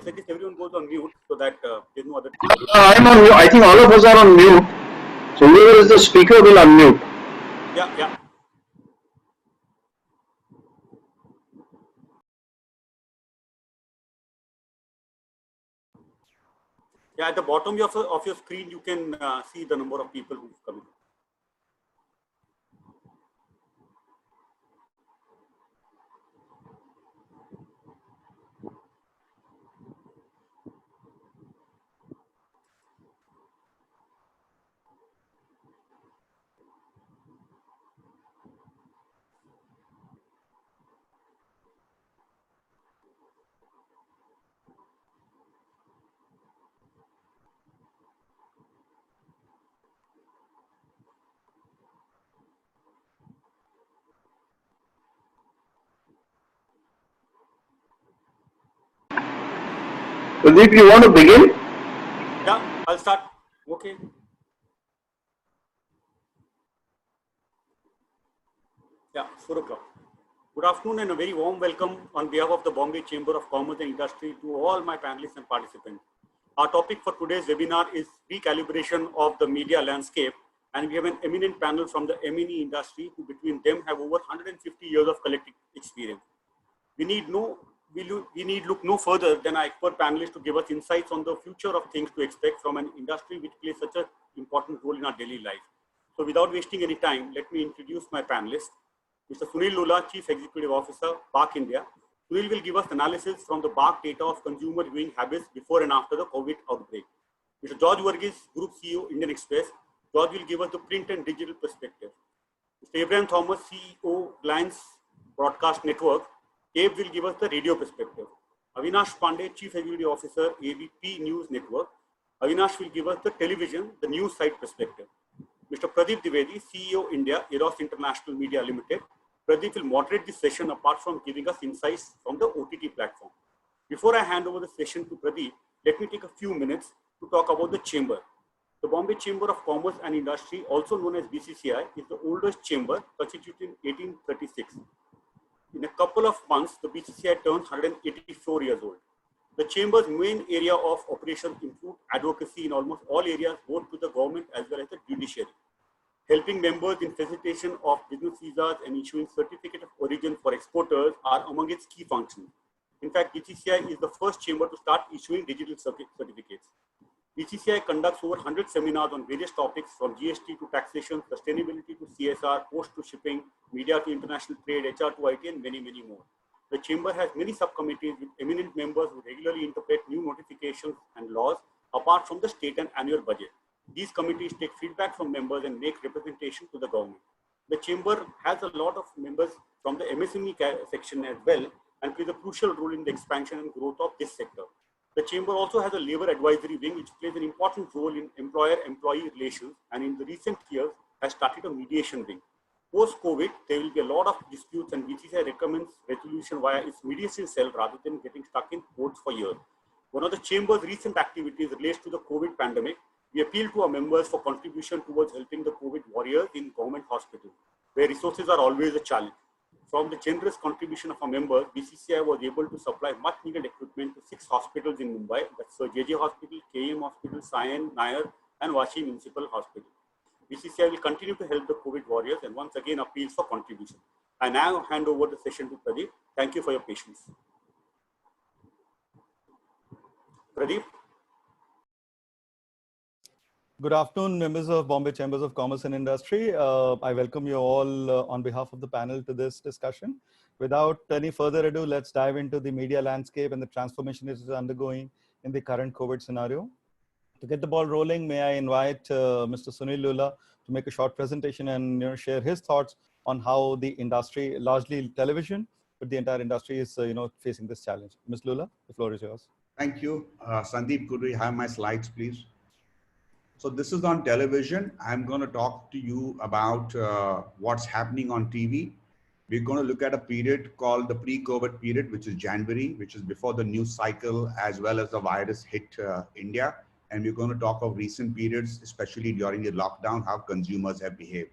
suggest everyone goes on mute so that there's no other. I'm on mute. I think all of us are on mute. So whoever is the speaker will unmute. Yeah, yeah. Yeah, at the bottom of your screen, you can see the number of people who've come in. Pradeep, you want to begin? Yeah, I'll start. Okay. Yeah, 4 o'clock. Good afternoon and a very warm welcome on behalf of the Bombay Chamber of Commerce and Industry to all my panelists and participants. Our topic for today's webinar is recalibration of the media landscape, and we have an eminent panel from the M&E industry who between them have over 150 years of collective experience. We need look no further than our expert panelists to give us insights on the future of things to expect from an industry which plays such an important role in our daily life. So without wasting any time, let me introduce my panelists. Mr. Sunil Lula, Chief Executive Officer, BARC India. Sunil will give us analysis from the BARC data of consumer viewing habits before and after the COVID outbreak. Mr. George Varghese, Group CEO, Indian Express. George will give us the print and digital perspective. Mr. Abraham Thomas, CEO, Reliance Broadcast Network. Abe will give us the radio perspective. Avinash Pandey, Chief Executive Officer, ABP News Network. Avinash will give us the television, the news side perspective. Mr. Pradeep Dwivedi, CEO, India, Eros International Media Limited. Pradeep will moderate this session apart from giving us insights from the OTT platform. Before I hand over the session to Pradeep, let me take a few minutes to talk about the chamber. The Bombay Chamber of Commerce and Industry, also known as BCCI, is the oldest chamber constituted in 1836. In a couple of months, the BCCI turns 184 years old. The chamber's main area of operations include advocacy in almost all areas, both to the government as well as the judiciary. Helping members in facilitation of business visas and issuing certificate of origin for exporters are among its key functions. In fact, BCCI is the first chamber to start issuing digital certificates. BCCI conducts over 100 seminars on various topics from GST to taxation, sustainability to CSR, post to shipping, media to international trade, HR to IT, and many, many more. The chamber has many subcommittees with eminent members who regularly interpret new notifications and laws apart from the state and annual budget. These committees take feedback from members and make representation to the government. The chamber has a lot of members from the MSME section as well and plays a crucial role in the expansion and growth of this sector. The chamber also has a labor advisory wing which plays an important role in employer-employee relations, and in the recent years has started a mediation wing. Post-COVID, there will be a lot of disputes and BCCI recommends resolution via its mediation cell rather than getting stuck in courts for years. One of the chamber's recent activities relates to the COVID pandemic. We appeal to our members for contribution towards helping the COVID warriors in government hospitals, where resources are always a challenge. From the generous contribution of our members, BCCI was able to supply much needed equipment to 6 hospitals in Mumbai, that's JJ Hospital, KM Hospital, Sion, Nair, and Vashi Municipal Hospital. BCCI will continue to help the COVID warriors and once again appeals for contribution. I now hand over the session to Pradeep. Thank you for your patience. Pradeep. Good afternoon, members of Bombay Chambers of Commerce and Industry. I welcome you all on behalf of the panel to this discussion. Without any further ado, let's dive into the media landscape and the transformation it is undergoing in the current COVID scenario. To get the ball rolling, may I invite Mr. Sunil Lula to make a short presentation and share his thoughts on how the industry, largely television, but the entire industry is facing this challenge. Ms. Lula, the floor is yours. Thank you. Sandeep, could we have my slides, please? So this is on television. I'm going to talk to you about what's happening on TV. We're going to look at a period called the pre-COVID period, which is January, which is before the news cycle, as well as the virus hit India. And we're going to talk of recent periods, especially during the lockdown, how consumers have behaved.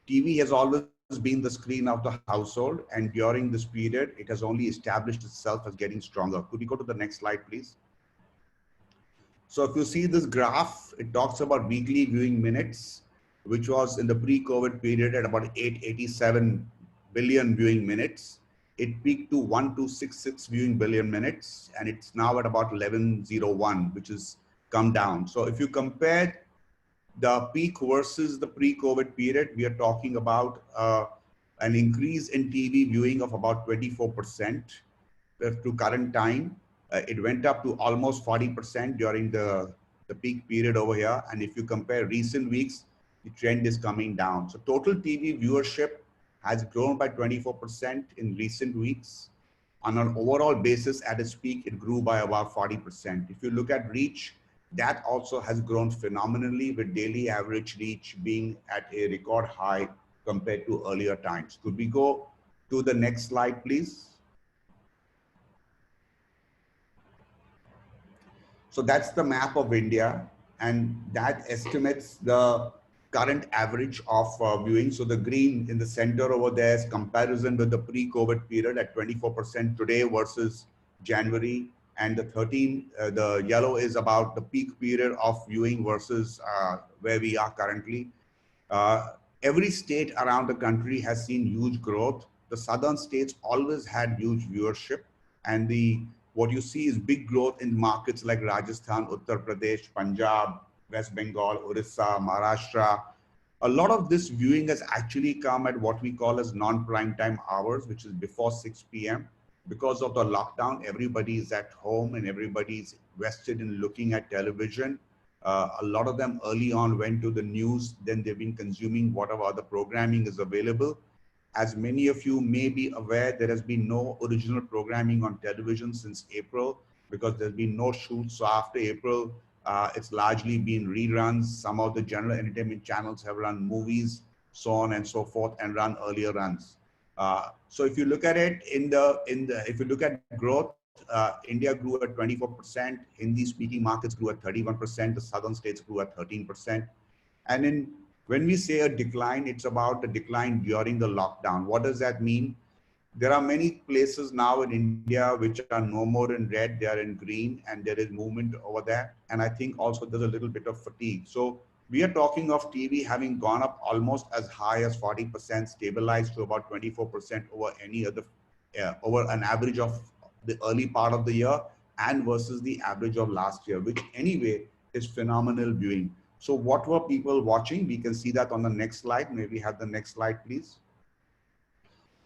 TV has always been the screen of the household. And during this period, it has only established itself as getting stronger. Could you go to the next slide, please? So if you see this graph, it talks about weekly viewing minutes, which was in the pre-COVID period at about 887 billion viewing minutes. It peaked to 1266 viewing billion minutes, and it's now at about 1101, which has come down. So if you compare the peak versus the pre-COVID period, we are talking about an increase in TV viewing of about 24% to current time. It went up to almost 40% during the peak period over here. And if you compare recent weeks, the trend is coming down. So total TV viewership has grown by 24% in recent weeks. On an overall basis, at its peak, it grew by about 40%. If you look at reach, that also has grown phenomenally, with daily average reach being at a record high compared to earlier times. Could we go to the next slide, please? So that's the map of India, and that estimates the current average of viewing. So the green in the center over there is comparison with the pre-COVID period at 24% today versus January. And the yellow is about the peak period of viewing versus where we are currently. Every state around the country has seen huge growth. The southern states always had huge viewership, and what you see is big growth in markets like Rajasthan, Uttar Pradesh, Punjab, West Bengal, Orissa, Maharashtra. A lot of this viewing has actually come at what we call as non-prime time hours, which is before 6 p.m. Because of the lockdown, everybody is at home and everybody's vested in looking at television. A lot of them early on went to the news, then they've been consuming whatever other programming is available. As many of you may be aware, there has been no original programming on television since April because there's been no shoots. So after April, it's largely been reruns. Some of the general entertainment channels have run movies, so on and so forth, and run earlier runs. So if you look at it if you look at growth, India grew at 24%. Hindi-speaking markets grew at 31%. The southern states grew at 13%. And when we say a decline, it's about a decline during the lockdown. What does that mean? There are many places now in India which are no more in red, they are in green, and there is movement over there. And I think also there's a little bit of fatigue. So we are talking of TV having gone up almost as high as 40%, stabilized to about 24% over any other, over an average of the early part of the year and versus the average of last year, which anyway is phenomenal viewing. So what were people watching? We can see that on the next slide. Maybe have the next slide, please.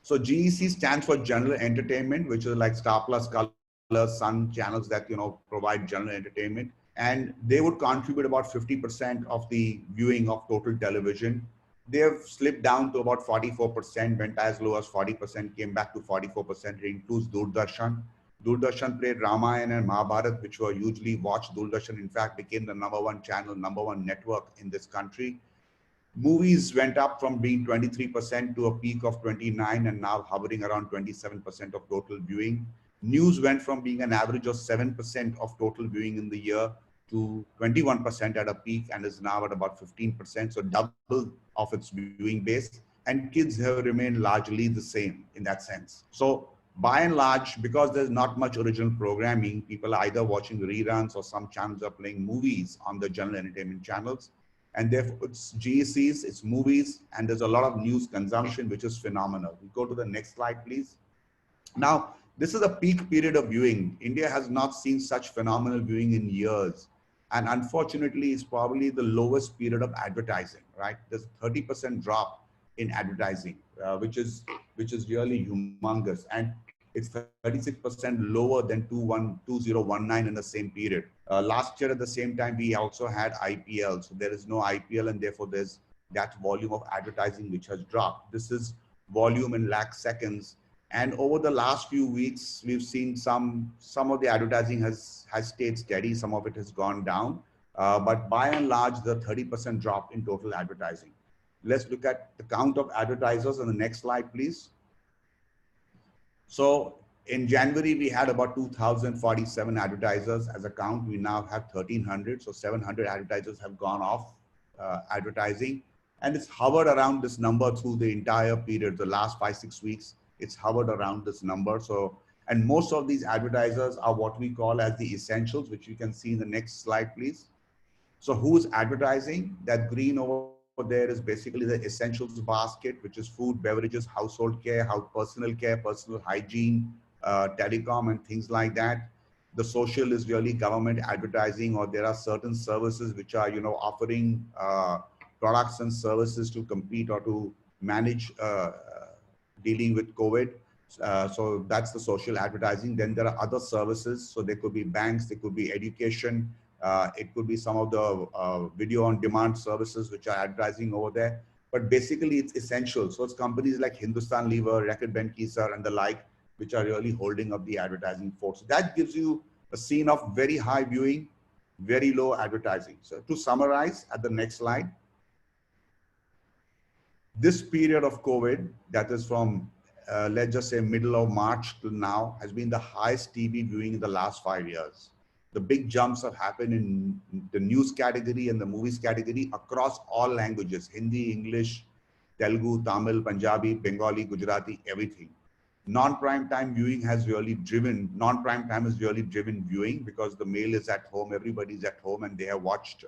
So GEC stands for General Entertainment, which is like Star Plus, Color, Sun channels that, provide general entertainment. And they would contribute about 50% of the viewing of total television. They have slipped down to about 44%, went as low as 40%, came back to 44%. It includes Doordarshan. Doordarshan played Ramayana and Mahabharat, which were hugely watched. Doordarshan, in fact, became the #1 channel, #1 network in this country. Movies went up from being 23% to a peak of 29% and now hovering around 27% of total viewing. News went from being an average of 7% of total viewing in the year to 21% at a peak and is now at about 15%, so double of its viewing base. And kids have remained largely the same in that sense. So by and large, because there's not much original programming, people are either watching reruns or some channels are playing movies on the general entertainment channels. And therefore it's GECs, it's movies, and there's a lot of news consumption, which is phenomenal. We go to the next slide, please. Now, this is a peak period of viewing. India has not seen such phenomenal viewing in years. And unfortunately, it's probably the lowest period of advertising, right? There's a 30% drop in advertising, which is really humongous. And it's 36% lower than 2019 in the same period. Last year at the same time, we also had IPL. So there is no IPL, and therefore there's that volume of advertising which has dropped. This is volume in lakh seconds. And over the last few weeks, we've seen some of the advertising has stayed steady. Some of it has gone down. But by and large, the 30% drop in total advertising. Let's look at the count of advertisers on the next slide, please. So in January, we had about 2,047 advertisers as a count. We now have 1,300. So 700 advertisers have gone off advertising. And it's hovered around this number through the entire period, the last 5-6 weeks. It's hovered around this number. So, And most of these advertisers are what we call as the essentials, which you can see in the next slide, please. So who's advertising? That green over there is basically the essentials basket, which is food, beverages, household care, personal hygiene, telecom, and things like that. The social is really government advertising, or there are certain services which are, offering products and services to compete or to manage dealing with COVID. So that's the social advertising. Then there are other services. So there could be banks, there could be education, it could be some of the video on demand services which are advertising over there. But basically it's essential. So it's companies like Hindustan Lever, Reckitt Benckiser and the like, which are really holding up the advertising force. So that gives you a scene of very high viewing, very low advertising. So to summarize at the next slide, this period of COVID, that is from let's just say middle of March to now, has been the highest TV viewing in the last 5 years. The big jumps have happened in the news category and the movies category across all languages: Hindi, English, Telugu, Tamil, Punjabi, Bengali, Gujarati, everything. Non-prime time viewing has really driven, non-prime time has really driven viewing because the male is at home, everybody's at home and they have watched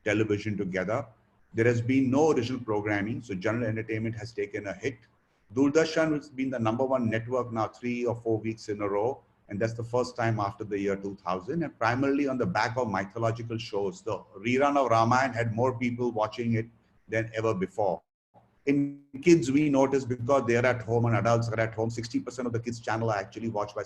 television together. There has been no original programming, so general entertainment has taken a hit. Doordarshan has been the #1 network now 3 or 4 weeks in a row, and that's the first time after the year 2000, and primarily on the back of mythological shows. The rerun of Ramayana had more people watching it than ever before. In kids, we notice because they're at home and adults are at home, 60% of the kids' channel are actually watched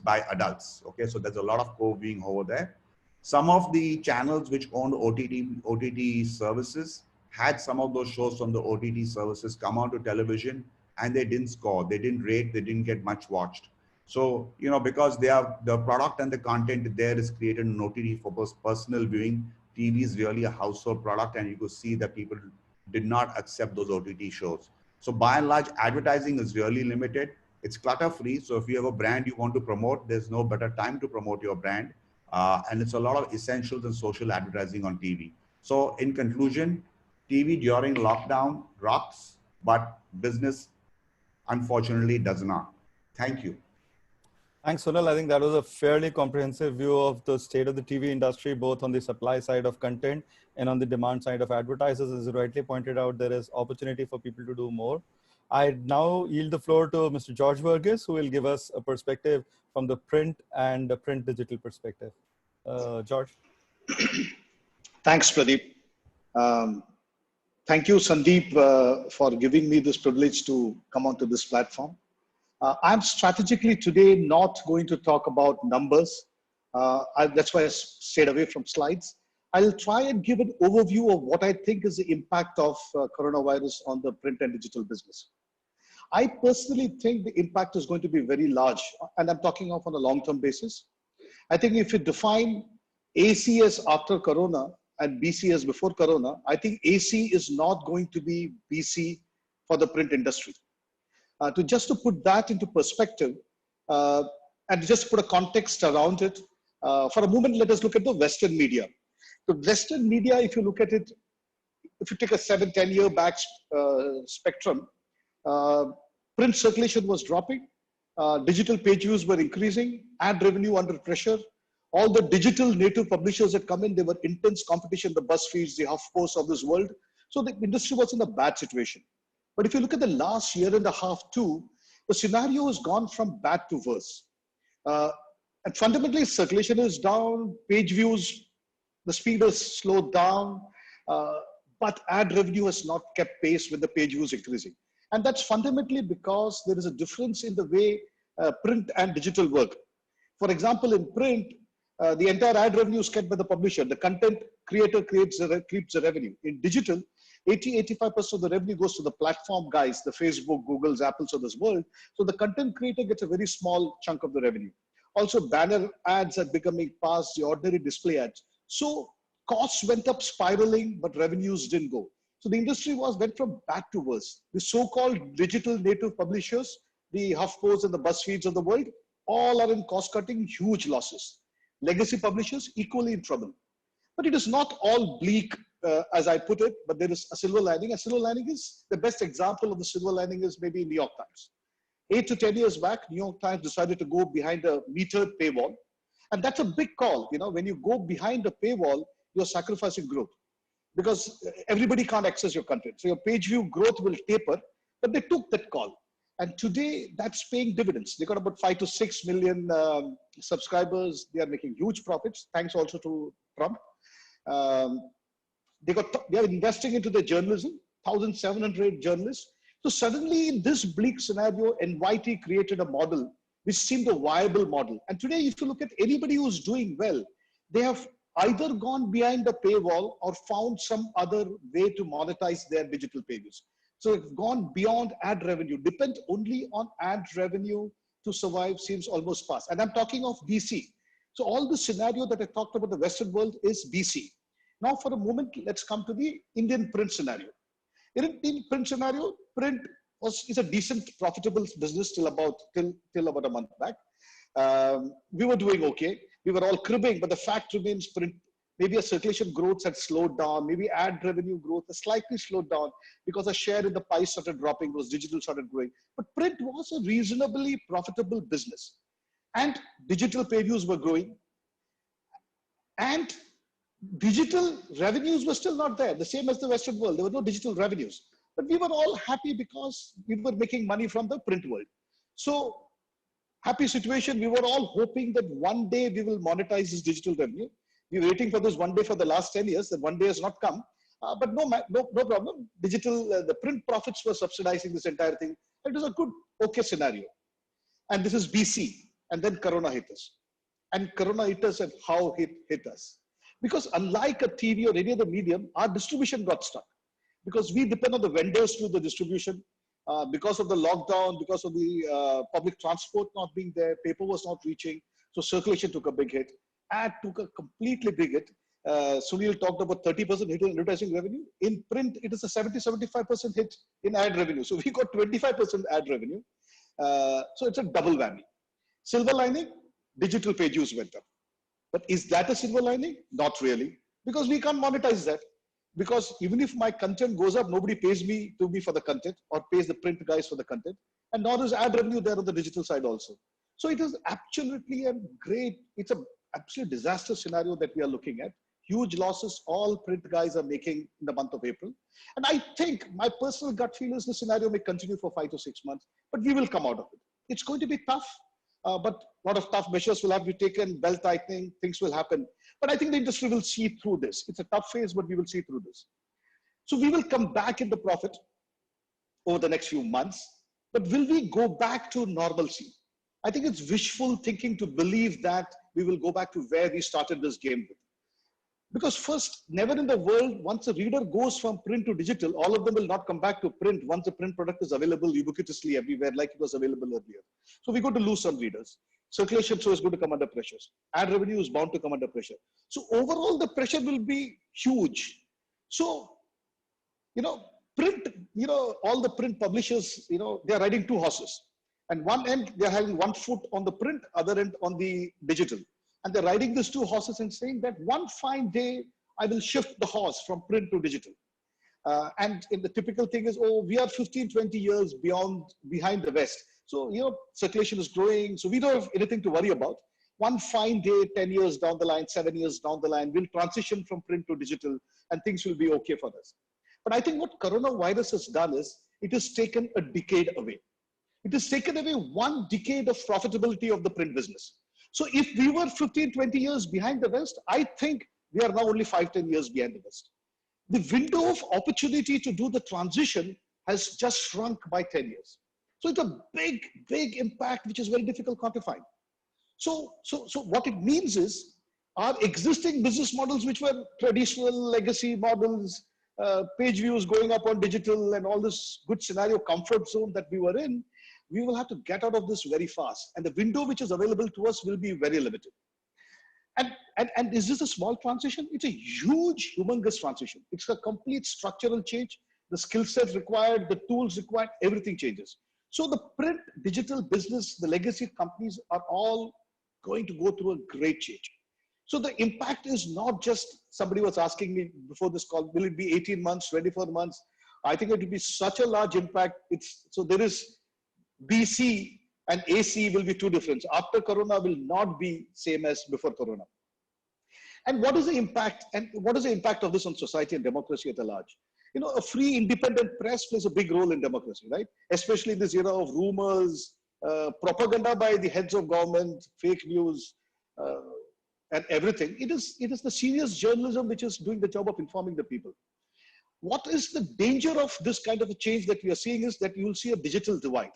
by adults. Okay, so there's a lot of co-viewing over there. Some of the channels which owned OTT services had some of those shows from the OTT services come onto television, and they didn't score, they didn't rate, they didn't get much watched. So, because they are the product and the content there is created in OTT for personal viewing. TV is really a household product, and you could see that people did not accept those OTT shows. So by and large, advertising is really limited. It's clutter free. So if you have a brand you want to promote, there's no better time to promote your brand. And it's a lot of essentials and social advertising on TV. So in conclusion, TV during lockdown rocks, but business unfortunately does not. Thank you. Thanks, Sunil. I think that was a fairly comprehensive view of the state of the TV industry, both on the supply side of content and on the demand side of advertisers. As you rightly pointed out, there is opportunity for people to do more. I now yield the floor to Mr. George Burgess, who will give us a perspective from the print and the print digital perspective. George. Thanks, Pradeep. Thank you, Sandeep, for giving me this privilege to come onto this platform. I'm strategically today not going to talk about numbers. That's why I stayed away from slides. I'll try and give an overview of what I think is the impact of coronavirus on the print and digital business. I personally think the impact is going to be very large, and I'm talking of on a long-term basis. I think if you define AC as after Corona and BC as before Corona, I think AC is not going to be BC for the print industry. To put that into perspective, and just put a context around it, for a moment, let us look at the Western media. The Western media, if you look at it, if you take a 7-10 year back spectrum, print circulation was dropping, digital page views were increasing, ad revenue under pressure. All the digital native publishers had come in, there were intense competition, the BuzzFeeds, the HuffPost of this world. So the industry was in a bad situation. But if you look at the last year and a half too, the scenario has gone from bad to worse. And fundamentally, circulation is down, page views, the speed has slowed down, but ad revenue has not kept pace with the page views increasing. And that's fundamentally because there is a difference in the way print and digital work. For example, in print, the entire ad revenue is kept by the publisher. The content creator keeps the revenue. In digital, 80-85% of the revenue goes to the platform guys, the Facebook, Googles, Apples of this world. So the content creator gets a very small chunk of the revenue. Also, banner ads are becoming past the ordinary display ads. So costs went up spiraling, but revenues didn't go. So the industry went from bad to worse. The so-called digital native publishers, the HuffPost and the BuzzFeeds of the world, all are in cost-cutting, huge losses. Legacy publishers equally in trouble. But it is not all bleak, as I put it, but there is a silver lining. A silver lining is, the best example of the silver lining is maybe New York Times. 8 to 10 years back, New York Times decided to go behind a metered paywall. And that's a big call. You know, when you go behind a paywall, you're sacrificing growth because everybody can't access your content. So your page view growth will taper, but they took that call. And today that's paying dividends. They got about 5 to 6 million subscribers. They are making huge profits. Thanks also to Trump. They are investing into the journalism, 1,700 journalists. So suddenly in this bleak scenario, NYT created a model which seemed a viable model. And today, if you look at anybody who's doing well, they have either gone behind the paywall or found some other way to monetize their digital pages. So it's gone beyond ad revenue. Depend only on ad revenue to survive seems almost past. And I'm talking of BC. So all the scenario that I talked about the Western world is BC. Now for a moment, let's come to the Indian print scenario. In print scenario, print is a decent profitable business till about a month back. We were doing okay. We were all cribbing, but the fact remains print, maybe a circulation growth had slowed down, maybe ad revenue growth has slightly slowed down because a share in the pie started dropping, because digital started growing. But print was a reasonably profitable business. And digital page views were growing. And digital revenues were still not there, the same as the Western world. There were no digital revenues. But we were all happy because we were making money from the print world. So, happy situation. We were all hoping that one day we will monetize this digital revenue. We were waiting for this one day for the last 10 years. That one day has not come. But no problem. The print profits were subsidizing this entire thing. It was a good, okay scenario. And this is BC. And then Corona hit us. And Corona hit us, and how it hit us. Because unlike a TV or any other medium, our distribution got stuck. Because we depend on the vendors to the distribution. Because of the lockdown, because of the public transport not being there, paper was not reaching. So circulation took a big hit. Ad took a completely big hit. Sunil talked about 30% hit in advertising revenue. In print, it is a 70-75% hit in ad revenue. So we got 25% ad revenue. So it's a double whammy. Silver lining, digital page views went up. But is that a silver lining? Not really, because we can't monetize that. Because even if my content goes up, nobody pays me for the content or pays the print guys for the content. And nor is ad revenue there on the digital side also. So it is absolutely it's an absolute disaster scenario that we are looking at. Huge losses all print guys are making in the month of April. And I think my personal gut feel is the scenario may continue for 5 to 6 months, but we will come out of it. It's going to be tough. But a lot of tough measures will have to be taken, belt tightening, things will happen. But I think the industry will see through this. It's a tough phase, but we will see through this. So we will come back in the profit over the next few months. But will we go back to normalcy? I think it's wishful thinking to believe that we will go back to where we started this game with. Because first, never in the world, once a reader goes from print to digital, all of them will not come back to print once the print product is available ubiquitously everywhere like it was available earlier. So we're going to lose some readers. Circulation so is going to come under pressures. Ad revenue is bound to come under pressure. So overall, the pressure will be huge. So, print, all the print publishers, they are riding two horses. And one end, they're having one foot on the print, other end on the digital. And they're riding these two horses and saying that one fine day, I will shift the horse from print to digital. And in the typical thing is, we are 15, 20 years behind the West. So, circulation is growing. So we don't have anything to worry about. One fine day, 10 years down the line, 7 years down the line, we'll transition from print to digital and things will be okay for us. But I think what coronavirus has done is, it has taken a decade away. It has taken away 1 decade of profitability of the print business. So if we were 15, 20 years behind the West, I think we are now only 5, 10 years behind the West. The window of opportunity to do the transition has just shrunk by 10 years. So it's a big, big impact, which is very difficult to quantify. So what it means is our existing business models, which were traditional legacy models, page views going up on digital and all this good scenario comfort zone that we were in, we will have to get out of this very fast. And the window which is available to us will be very limited. And is this a small transition? It's a huge, humongous transition. It's a complete structural change. The skill set required, the tools required, everything changes. So the print digital business, the legacy companies are all going to go through a great change. So the impact is not just, somebody was asking me before this call, will it be 18 months, 24 months? I think it will be such a large impact. So there is BC and AC will be two different. After Corona will not be same as before Corona. And what is the impact? And what is the impact of this on society and democracy at large? You know, a free, independent press plays a big role in democracy, right? Especially in this era of rumors, propaganda by the heads of government, fake news, and everything. It is the serious journalism which is doing the job of informing the people. What is the danger of this kind of a change that we are seeing is that you will see a digital divide.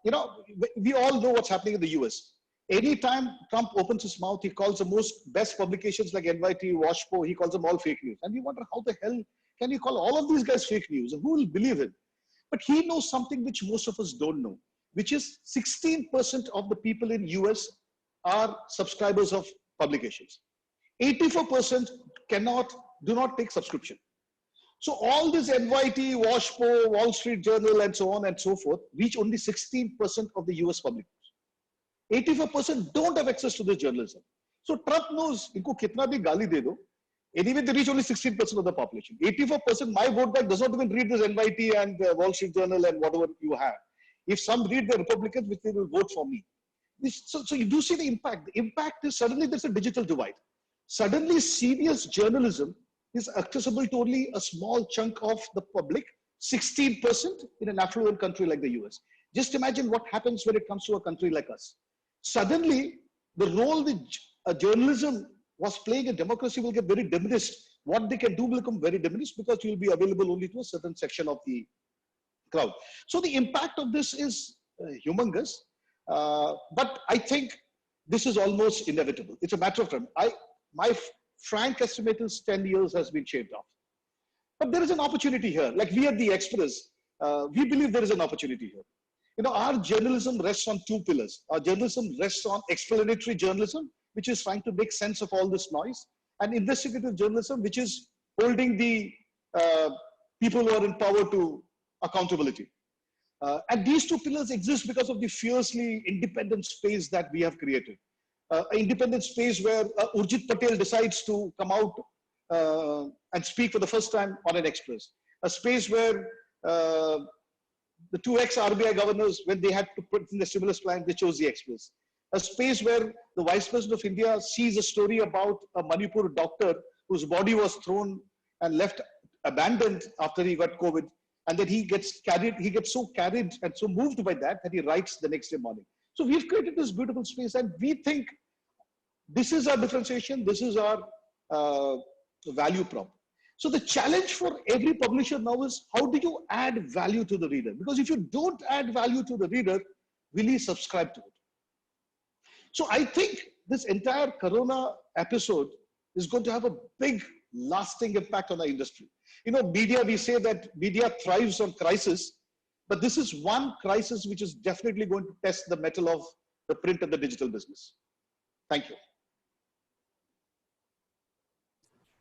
You know, we all know what's happening in the US. Anytime Trump opens his mouth, he calls the best publications like NYT, WashPo, he calls them all fake news. And we wonder how the hell can you call all of these guys fake news? And who will believe him? But he knows something which most of us don't know, which is 16% of the people in US are subscribers of publications. 84% do not take subscription. So all this NYT, WashPo, Wall Street Journal, and so on and so forth, reach only 16% of the US public. 84% don't have access to this journalism. So Trump knows, inko kitna bhi gali de do. Anyway, they reach only 16% of the population. 84%, my vote bank does not even read this NYT and Wall Street Journal and whatever you have. If some read the Republicans, which they will vote for me. So you do see the impact. The impact is suddenly there's a digital divide. Suddenly serious journalism is accessible to only a small chunk of the public, 16% in an affluent country like the US. Just imagine what happens when it comes to a country like us. Suddenly, the role that journalism was playing in democracy will get very diminished. What they can do will become very diminished because you will be available only to a certain section of the crowd. So the impact of this is humongous. But I think this is almost inevitable. It's a matter of time. My frank estimate is 10 years has been shaved off. But there is an opportunity here. Like we at the Express, we believe there is an opportunity here. You know, our journalism rests on two pillars. Our journalism rests on explanatory journalism, which is trying to make sense of all this noise, and investigative journalism, which is holding the people who are in power to accountability. And these two pillars exist because of the fiercely independent space that we have created. An independent space where Urjit Patel decides to come out and speak for the first time on an Express. A space where the two ex-RBI governors, when they had to put in the stimulus plan, they chose the Express. A space where the Vice President of India sees a story about a Manipur doctor whose body was thrown and left abandoned after he got COVID. And then he gets so carried and so moved by that he writes the next day morning. So we've created this beautiful space, and we think this is our differentiation, this is our value prop. So the challenge for every publisher now is how do you add value to the reader? Because if you don't add value to the reader, will he subscribe to it? So I think this entire Corona episode is going to have a big lasting impact on our industry. You know, media, we say that media thrives on crisis, but this is one crisis which is definitely going to test the mettle of the print and the digital business. Thank you.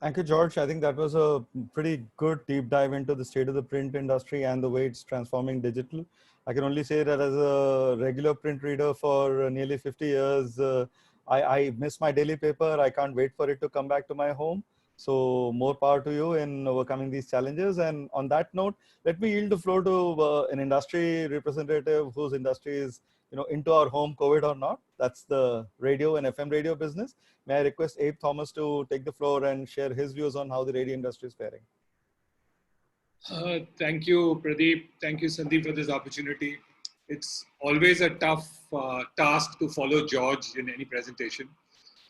Thank you, George. I think that was a pretty good deep dive into the state of the print industry and the way it's transforming digital. I can only say that as a regular print reader for nearly 50 years, I miss my daily paper. I can't wait for it to come back to my home. So more power to you in overcoming these challenges. And on that note, let me yield the floor to an industry representative whose industry is into our home, COVID or not. That's the radio and FM radio business. May I request Abe Thomas to take the floor and share his views on how the radio industry is faring. Thank you, Pradeep. Thank you, Sandeep, for this opportunity. It's always a tough task to follow George in any presentation,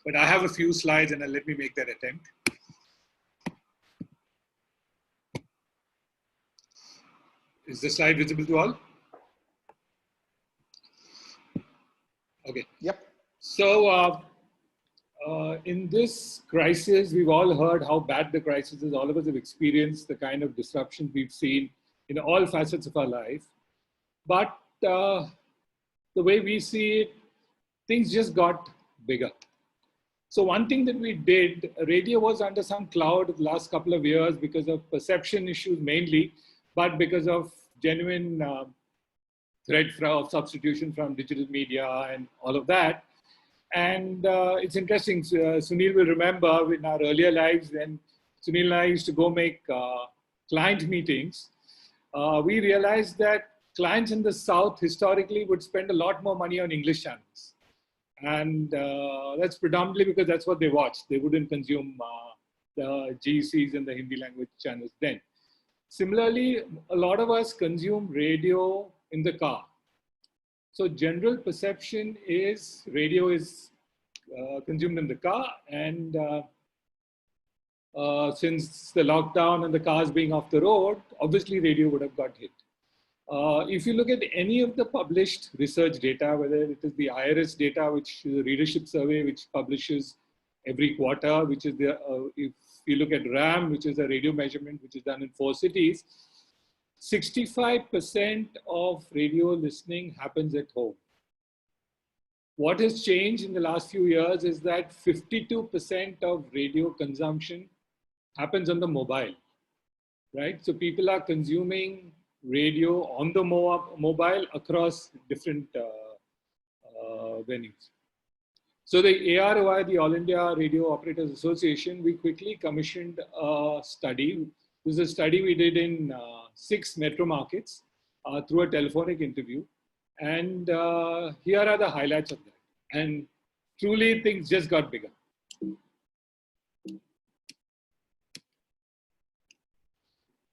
but I have a few slides and let me make that attempt. Is the slide visible to all? Okay. Yep. So in this crisis, we've all heard how bad the crisis is. All of us have experienced the kind of disruption we've seen in all facets of our life. But the way we see it, things just got bigger. So one thing that we did, radio was under some cloud the last couple of years because of perception issues mainly, but because of genuine threat of substitution from digital media and all of that. And it's interesting, Sunil will remember in our earlier lives when Sunil and I used to go make client meetings, we realized that clients in the South historically would spend a lot more money on English channels. And that's predominantly because that's what they watch. They wouldn't consume the GCs and the Hindi language channels then. Similarly, a lot of us consume radio in the car. So general perception is radio is consumed in the car, and since the lockdown and the cars being off the road, obviously radio would have got hit. If you look at any of the published research data, whether it is the IRIS data, which is a readership survey which publishes every quarter, which is the, if you look at RAM, which is a radio measurement which is done in 4 cities, 65% of radio listening happens at home. What has changed in the last few years is that 52% of radio consumption happens on the mobile, right? So people are consuming radio on the mobile across different venues. So the AROI, the All India Radio Operators Association, we quickly commissioned a study. This is a study we did in 6 metro markets through a telephonic interview. And here are the highlights of that. And truly things just got bigger.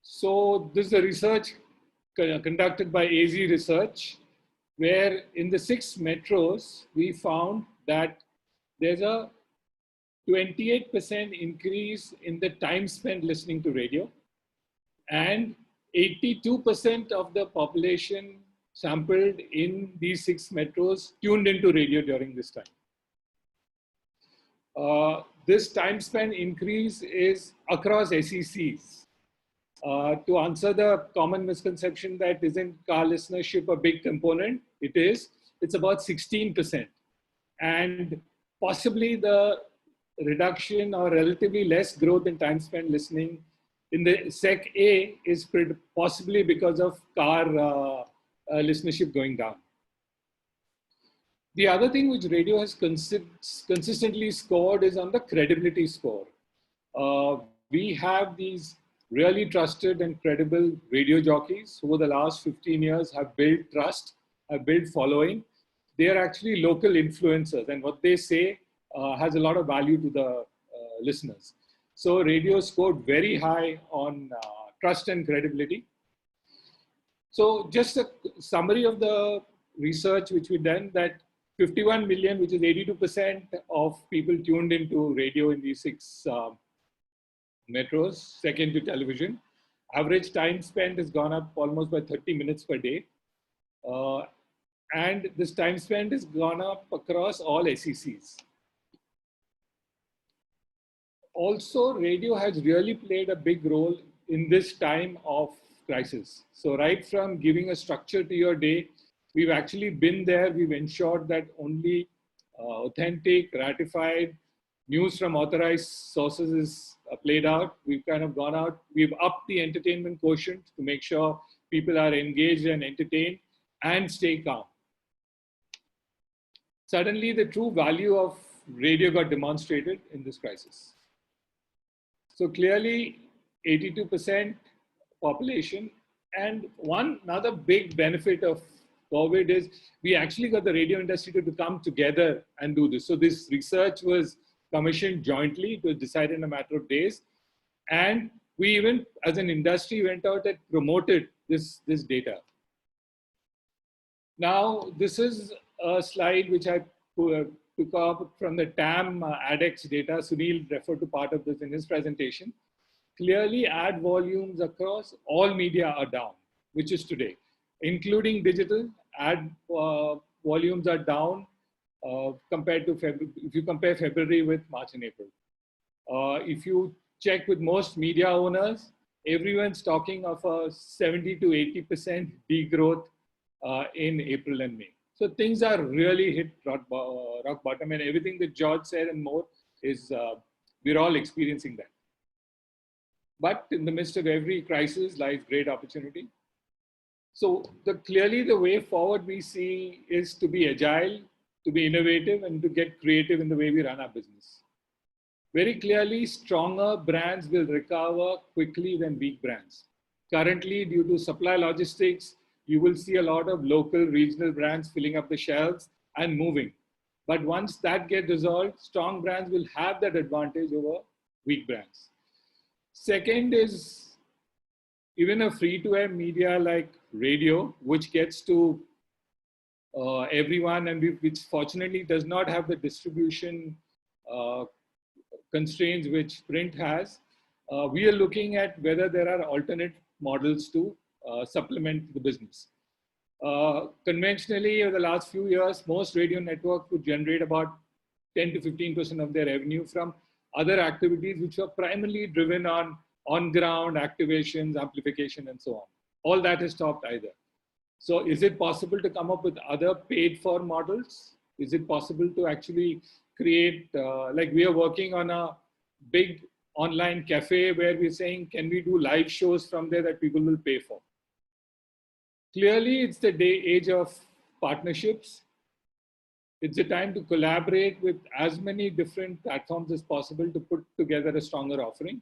So this is a research conducted by AZ Research, where in the 6 metros, we found that there's a 28% increase in the time spent listening to radio, and 82% of the population sampled in these 6 metros tuned into radio during this time. This time spent increase is across SECs. To answer the common misconception that isn't car listenership a big component, it is. It's about 16%. And possibly the reduction or relatively less growth in time spent listening in the SEC A is possibly because of car listenership going down. The other thing which radio has consistently scored is on the credibility score. We have these really trusted and credible radio jockeys who over the last 15 years have built trust, have built following. They are actually local influencers, and what they say has a lot of value to the listeners. So radio scored very high on trust and credibility. So just a summary of the research which we done, that 51 million, which is 82% of people tuned into radio in these 6 metros, second to television. Average time spent has gone up almost by 30 minutes per day. And this time spent has gone up across all SECs. Also, radio has really played a big role in this time of crisis. So right from giving a structure to your day, we've actually been there. We've ensured that only authentic, ratified news from authorized sources is played out. We've kind of gone out. We've upped the entertainment quotient to make sure people are engaged and entertained and stay calm. Suddenly, the true value of radio got demonstrated in this crisis. So clearly, 82% population. And another big benefit of COVID is we actually got the radio industry to come together and do this. So this research was commissioned jointly. It was decided in a matter of days. And we even, as an industry, went out and promoted this data. Now, this is a slide which I took up from the TAM ADEX data. Sunil referred to part of this in his presentation. Clearly, ad volumes across all media are down, which is today, including digital. Ad volumes are down compared to February, if you compare February with March and April. If you check with most media owners, everyone's talking of a 70 to 80% degrowth in April and May. So things are really hit rock bottom, and everything that George said and more is we're all experiencing that. But in the midst of every crisis lies great opportunity. So clearly the way forward we see is to be agile, to be innovative, and to get creative in the way we run our business. Very clearly, stronger brands will recover quickly than weak brands. Currently, due to supply logistics, you will see a lot of local regional brands filling up the shelves and moving. But once that gets resolved, strong brands will have that advantage over weak brands. Second is even a free-to-air media like radio, which gets to everyone and which fortunately does not have the distribution constraints which print has. We are looking at whether there are alternate models to supplement the business. Conventionally, over the last few years, most radio networks would generate about 10 to 15% of their revenue from other activities which are primarily driven on ground activations, amplification, and so on. All that has stopped either. So is it possible to come up with other paid for models? Is it possible to actually create, like we are working on a big online cafe where we're saying, can we do live shows from there that people will pay for? Clearly, it's the age of partnerships. It's a time to collaborate with as many different platforms as possible to put together a stronger offering.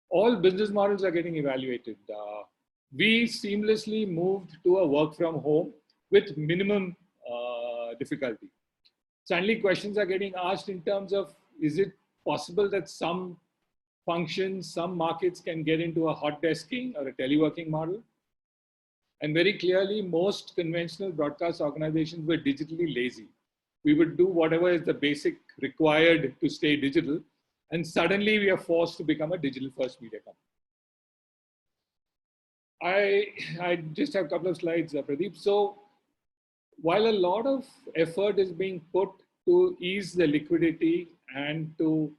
All business models are getting evaluated. We seamlessly moved to a work from home with minimum difficulty. Suddenly questions are getting asked in terms of, is it possible that some functions, some markets can get into a hot desking or a teleworking model? And very clearly, most conventional broadcast organizations were digitally lazy. We would do whatever is the basic required to stay digital. And suddenly we are forced to become a digital first media company. I just have a couple of slides, Pradeep. So while a lot of effort is being put to ease the liquidity and to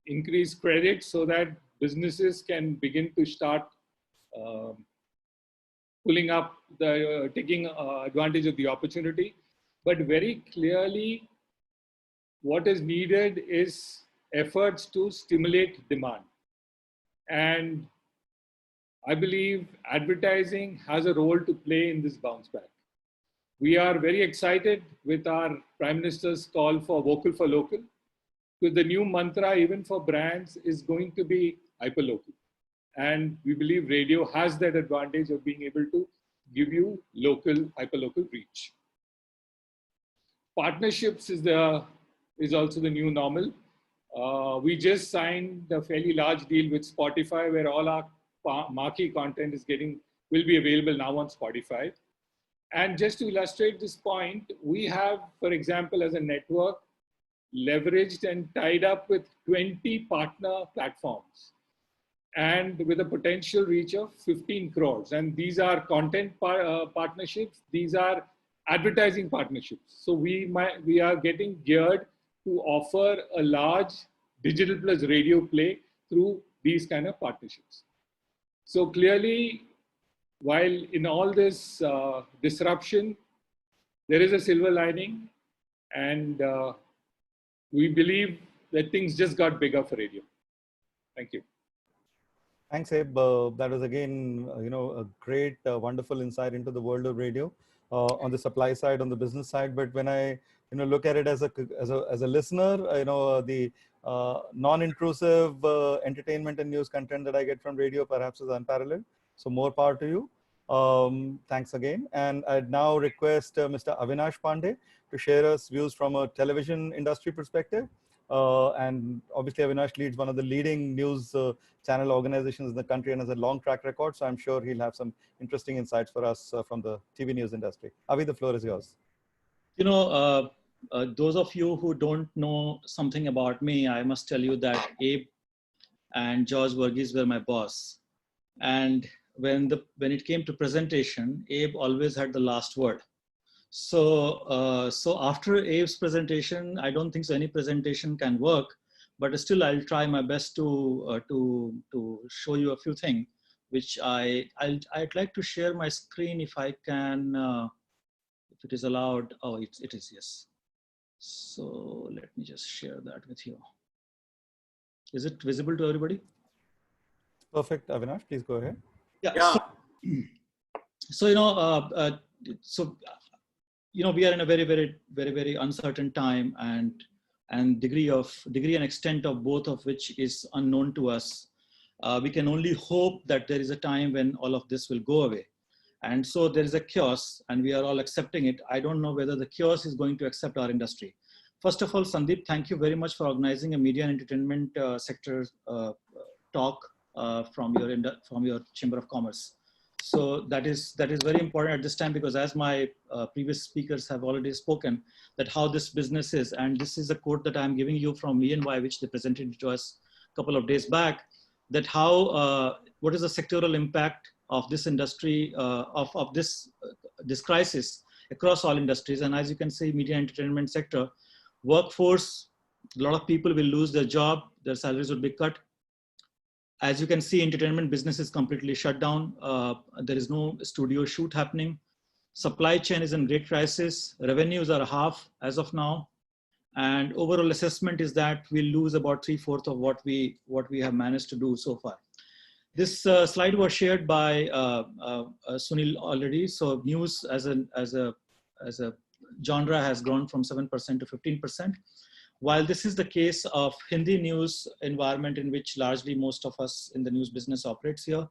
increase credit so that businesses can begin to start pulling up taking advantage of the opportunity. But very clearly, what is needed is efforts to stimulate demand. And I believe advertising has a role to play in this bounce back. We are very excited with our Prime Minister's call for vocal for local, because the new mantra, even for brands, is going to be hyperlocal. And we believe radio has that advantage of being able to give you local, hyperlocal reach. Partnerships is also the new normal. We just signed a fairly large deal with Spotify where all our marquee content will be available now on Spotify. And just to illustrate this point, we have, for example, as a network, leveraged and tied up with 20 partner platforms and with a potential reach of 15 crores. And these are content partnerships. These are advertising partnerships. So we are getting geared to offer a large digital plus radio play through these kind of partnerships. So clearly, while in all this disruption, there is a silver lining, and we believe that things just got bigger for radio. Thank you. Thanks, Abe. That was again, a great, wonderful insight into the world of radio on the supply side, on the business side. But when I, look at it as a listener, the non-intrusive entertainment and news content that I get from radio perhaps is unparalleled. So more power to you. Thanks again. And I'd now request Mr. Avinash Pandey to share us views from a television industry perspective. And obviously Avinash leads one of the leading news channel organizations in the country and has a long track record. So I'm sure he'll have some interesting insights for us from the TV news industry. Avi, the floor is yours. Those of you who don't know something about me, I must tell you that Abe and George Verghese were my boss. And when it came to presentation, Abe always had the last word. So, so after Abe's presentation, I don't think so any presentation can work, but still I'll try my best to show you a few things, which I'd like to share my screen if I can, if it is allowed. Oh, it is, yes. So let me just share that with you. Is it visible to everybody? Perfect, Avinash, please go ahead. Yeah. So, we are in a very, very, very, very uncertain time, and degree and extent of both of which is unknown to us. we can only hope that there is a time when all of this will go away. And so there is a chaos and we are all accepting it. I don't know whether the chaos is going to accept our industry. First of all, Sandeep, thank you very much for organizing a media and entertainment sector talk from your Chamber of Commerce. So that is very important at this time, because as my previous speakers have already spoken, that how this business is, and this is a quote that I'm giving you from E&Y, which they presented to us a couple of days back, that how, what is the sectoral impact of this industry, of this crisis across all industries. And as you can see, media and entertainment sector, workforce, a lot of people will lose their job, their salaries will be cut. As you can see, entertainment business is completely shut down. There is no studio shoot happening. Supply chain is in great crisis. Revenues are half as of now. And overall assessment is that we'll lose about 3/4 of what we have managed to do so far. This slide was shared by Sunil already. So news as a genre has grown from 7% to 15%. While this is the case of Hindi news environment, in which largely most of us in the news business operates here,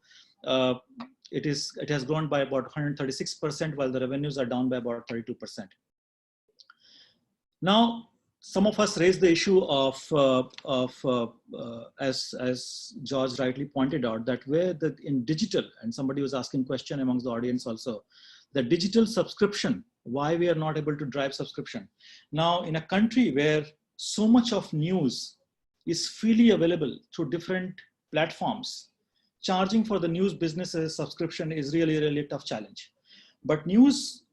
it has grown by about 136%, while the revenues are down by about 32%. Now, some of us raised the issue as George rightly pointed out, that where in digital, and somebody was asking question amongst the audience also, the digital subscription, why we are not able to drive subscription. Now, in a country where so much of news is freely available through different platforms, charging for the news businesses subscription is really, really a tough challenge. But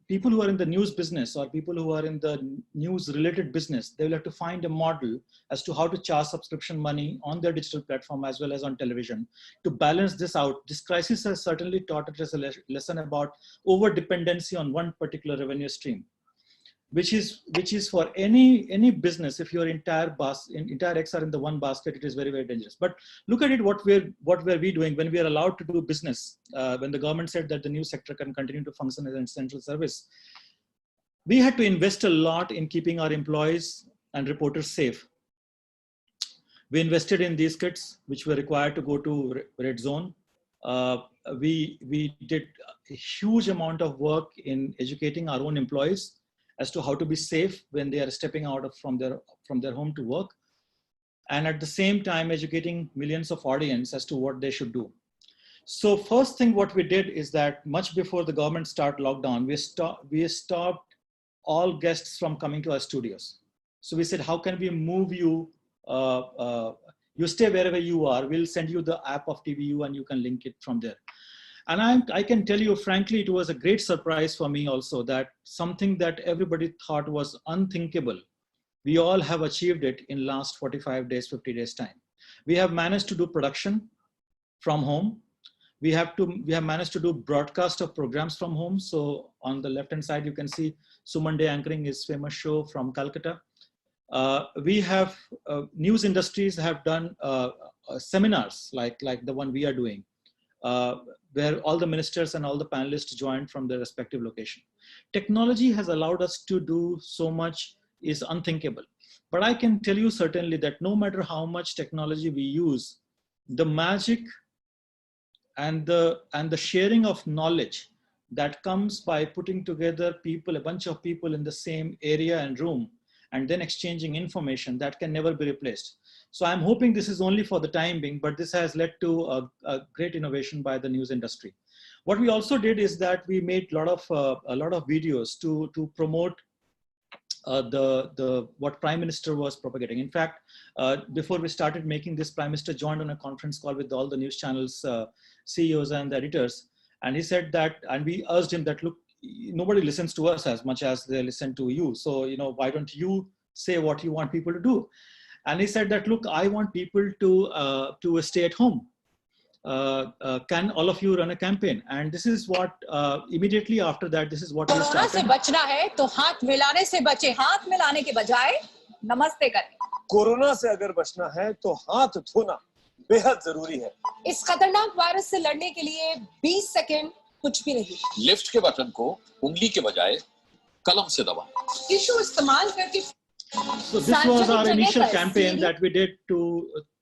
people who are in the news business or people who are in the news related business, they will have to find a model as to how to charge subscription money on their digital platform as well as on television to balance this out. This crisis has certainly taught us a lesson about over dependency on one particular revenue stream, which is for any business. If your entire eggs are in the one basket, it is very, very dangerous. But look at it, what were we doing when we are allowed to do business? When the government said that the news sector can continue to function as an essential service, we had to invest a lot in keeping our employees and reporters safe. We invested in these kits, which were required to go to red zone. We did a huge amount of work in educating our own employees as to how to be safe when they are stepping out from their home to work. And at the same time, educating millions of audience as to what they should do. So first thing what we did is that much before the government started lockdown, we stopped all guests from coming to our studios. So we said, how can we move you? You stay wherever you are, we'll send you the app of TVU and you can link it from there. And I can tell you, frankly, it was a great surprise for me also that something that everybody thought was unthinkable, we all have achieved it in last 45 days, 50 days time. We have managed to do production from home. We have managed to do broadcast of programs from home. So on the left-hand side, you can see Suman Day anchoring his famous show from Calcutta. We have news industries have done seminars like the one we are doing, where all the ministers and all the panelists joined from their respective location. Technology has allowed us to do so much is unthinkable. But I can tell you certainly that no matter how much technology we use, the magic and the sharing of knowledge that comes by putting together a bunch of people in the same area and room, and then exchanging information, that can never be replaced. So I'm hoping this is only for the time being, but this has led to a great innovation by the news industry. What we also did is that we made a lot of videos to promote what Prime Minister was propagating. In fact, before we started making this, Prime Minister joined on a conference call with all the news channels, CEOs and the editors. And he said that, and we urged him that, look, nobody listens to us as much as they listen to you. So, why don't you say what you want people to do? And he said that, look, I want people to stay at home. Can all of you run a campaign? And this is what, immediately after that, this is what we started. से बचना है तो हाथ मिलाने से बचे, हाथ मिलाने के बजाय नमस्ते करें. कोरोना से अगर बचना है तो हाथ धोना बेहद जरूरी है. इस खतरनाक वायरस से लड़ने के लिए 20 सेकंड कुछ भी नहीं. लिफ्ट के बटन को उंगली के बजाय कलम से दबाएं. टिश्यू इस्तेमाल करके. So this was our initial campaign that we did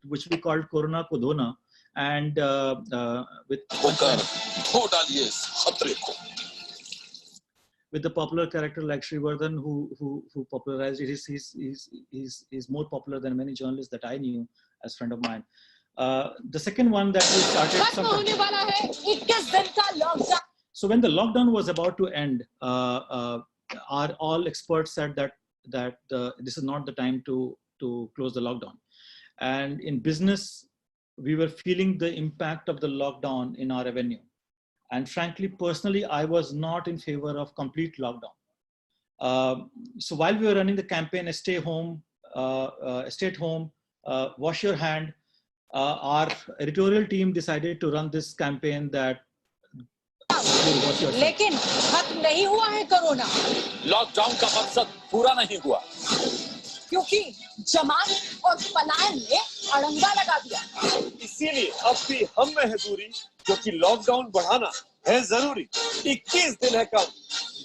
which we called Corona Ko Dhona. and with होकर धो डालिए इस खतरे को. with the popular character like Srivardhan, who popularized it. He's more popular than many journalists that I knew as friend of mine. The second one that we started. So when the lockdown was about to end, all experts said that this is not the time to close the lockdown. And in business, we were feeling the impact of the lockdown in our revenue. And frankly, personally, I was not in favor of complete lockdown. So while we were running the campaign, stay home, stay at home, wash your hand, our editorial team decided to run this campaign that लेकिन खत्म नहीं हुआ है corona. Lockdown का मकसद पूरा नहीं हुआ क्योंकि जमात और पलायन ने अड़ंगा लगा दिया. इसीलिए अब भी हम में है दूरी, क्योंकि लॉकडाउन बढ़ाना है जरूरी. 21 दिन है कम,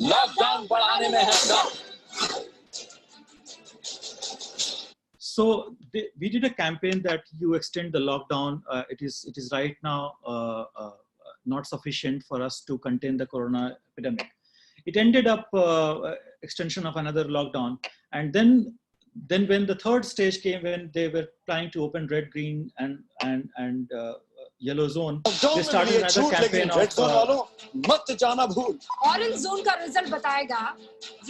लॉकडाउन बढ़ाने में है कम. So we did a campaign that you extend the lockdown. It is right now not sufficient for us to contain the corona epidemic. It ended up extension of another lockdown, and then when the third stage came, when they were trying to open red, green, and yellow zone, they started another campaign of मत जाना भूल. Orange zone का result बताएगा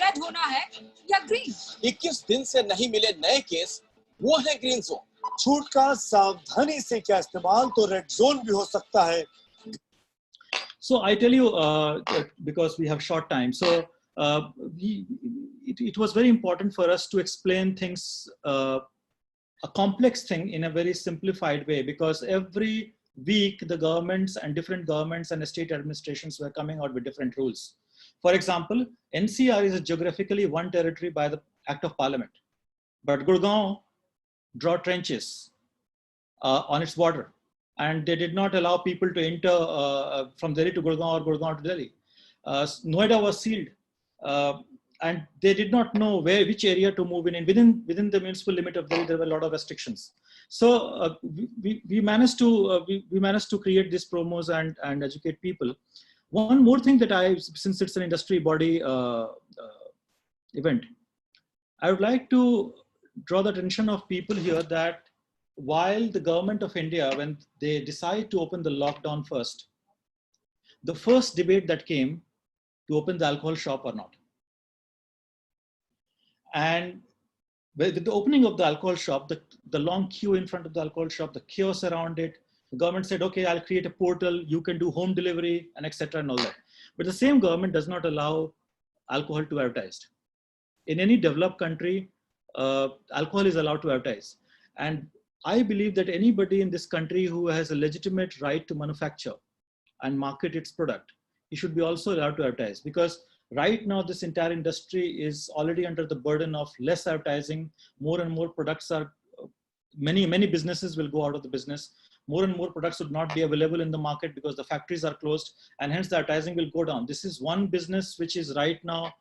red होना है या green. 21 दिन से नहीं मिले नए केस, वो है ग्रीन जोन. छूट का सावधानी से क्या इस्तेमाल तो रेड जोन भी हो सकता है. So I tell you, because we have short time, so it was very important for us to explain things, a complex thing in a very simplified way, because every week the governments and different governments and state administrations were coming out with different rules. For example, NCR is geographically one territory by the Act of Parliament, but Gurgaon draw trenches on its border. And they did not allow people to enter from Delhi to Gurgaon or Gurgaon to Delhi. Noida was sealed, and they did not know which area to move in. And within the municipal limit of Delhi, there were a lot of restrictions. So we managed to create these promos and educate people. One more thing that since it's an industry body event, I would like to draw the attention of people here that while the government of India, when they decide to open the lockdown first, the first debate that came to open the alcohol shop or not. And with the opening of the alcohol shop, the long queue in front of the alcohol shop, the chaos around it, the government said, okay, I'll create a portal, you can do home delivery and etc. and all that. But the same government does not allow alcohol to advertise. In any developed country, alcohol is allowed to advertise. And I believe that anybody in this country who has a legitimate right to manufacture and market its product, he should be also allowed to advertise, because right now this entire industry is already under the burden of less advertising. More and more products are, many businesses will go out of the business. More and more products would not be available in the market because the factories are closed, and hence the advertising will go down. This is one business which is right now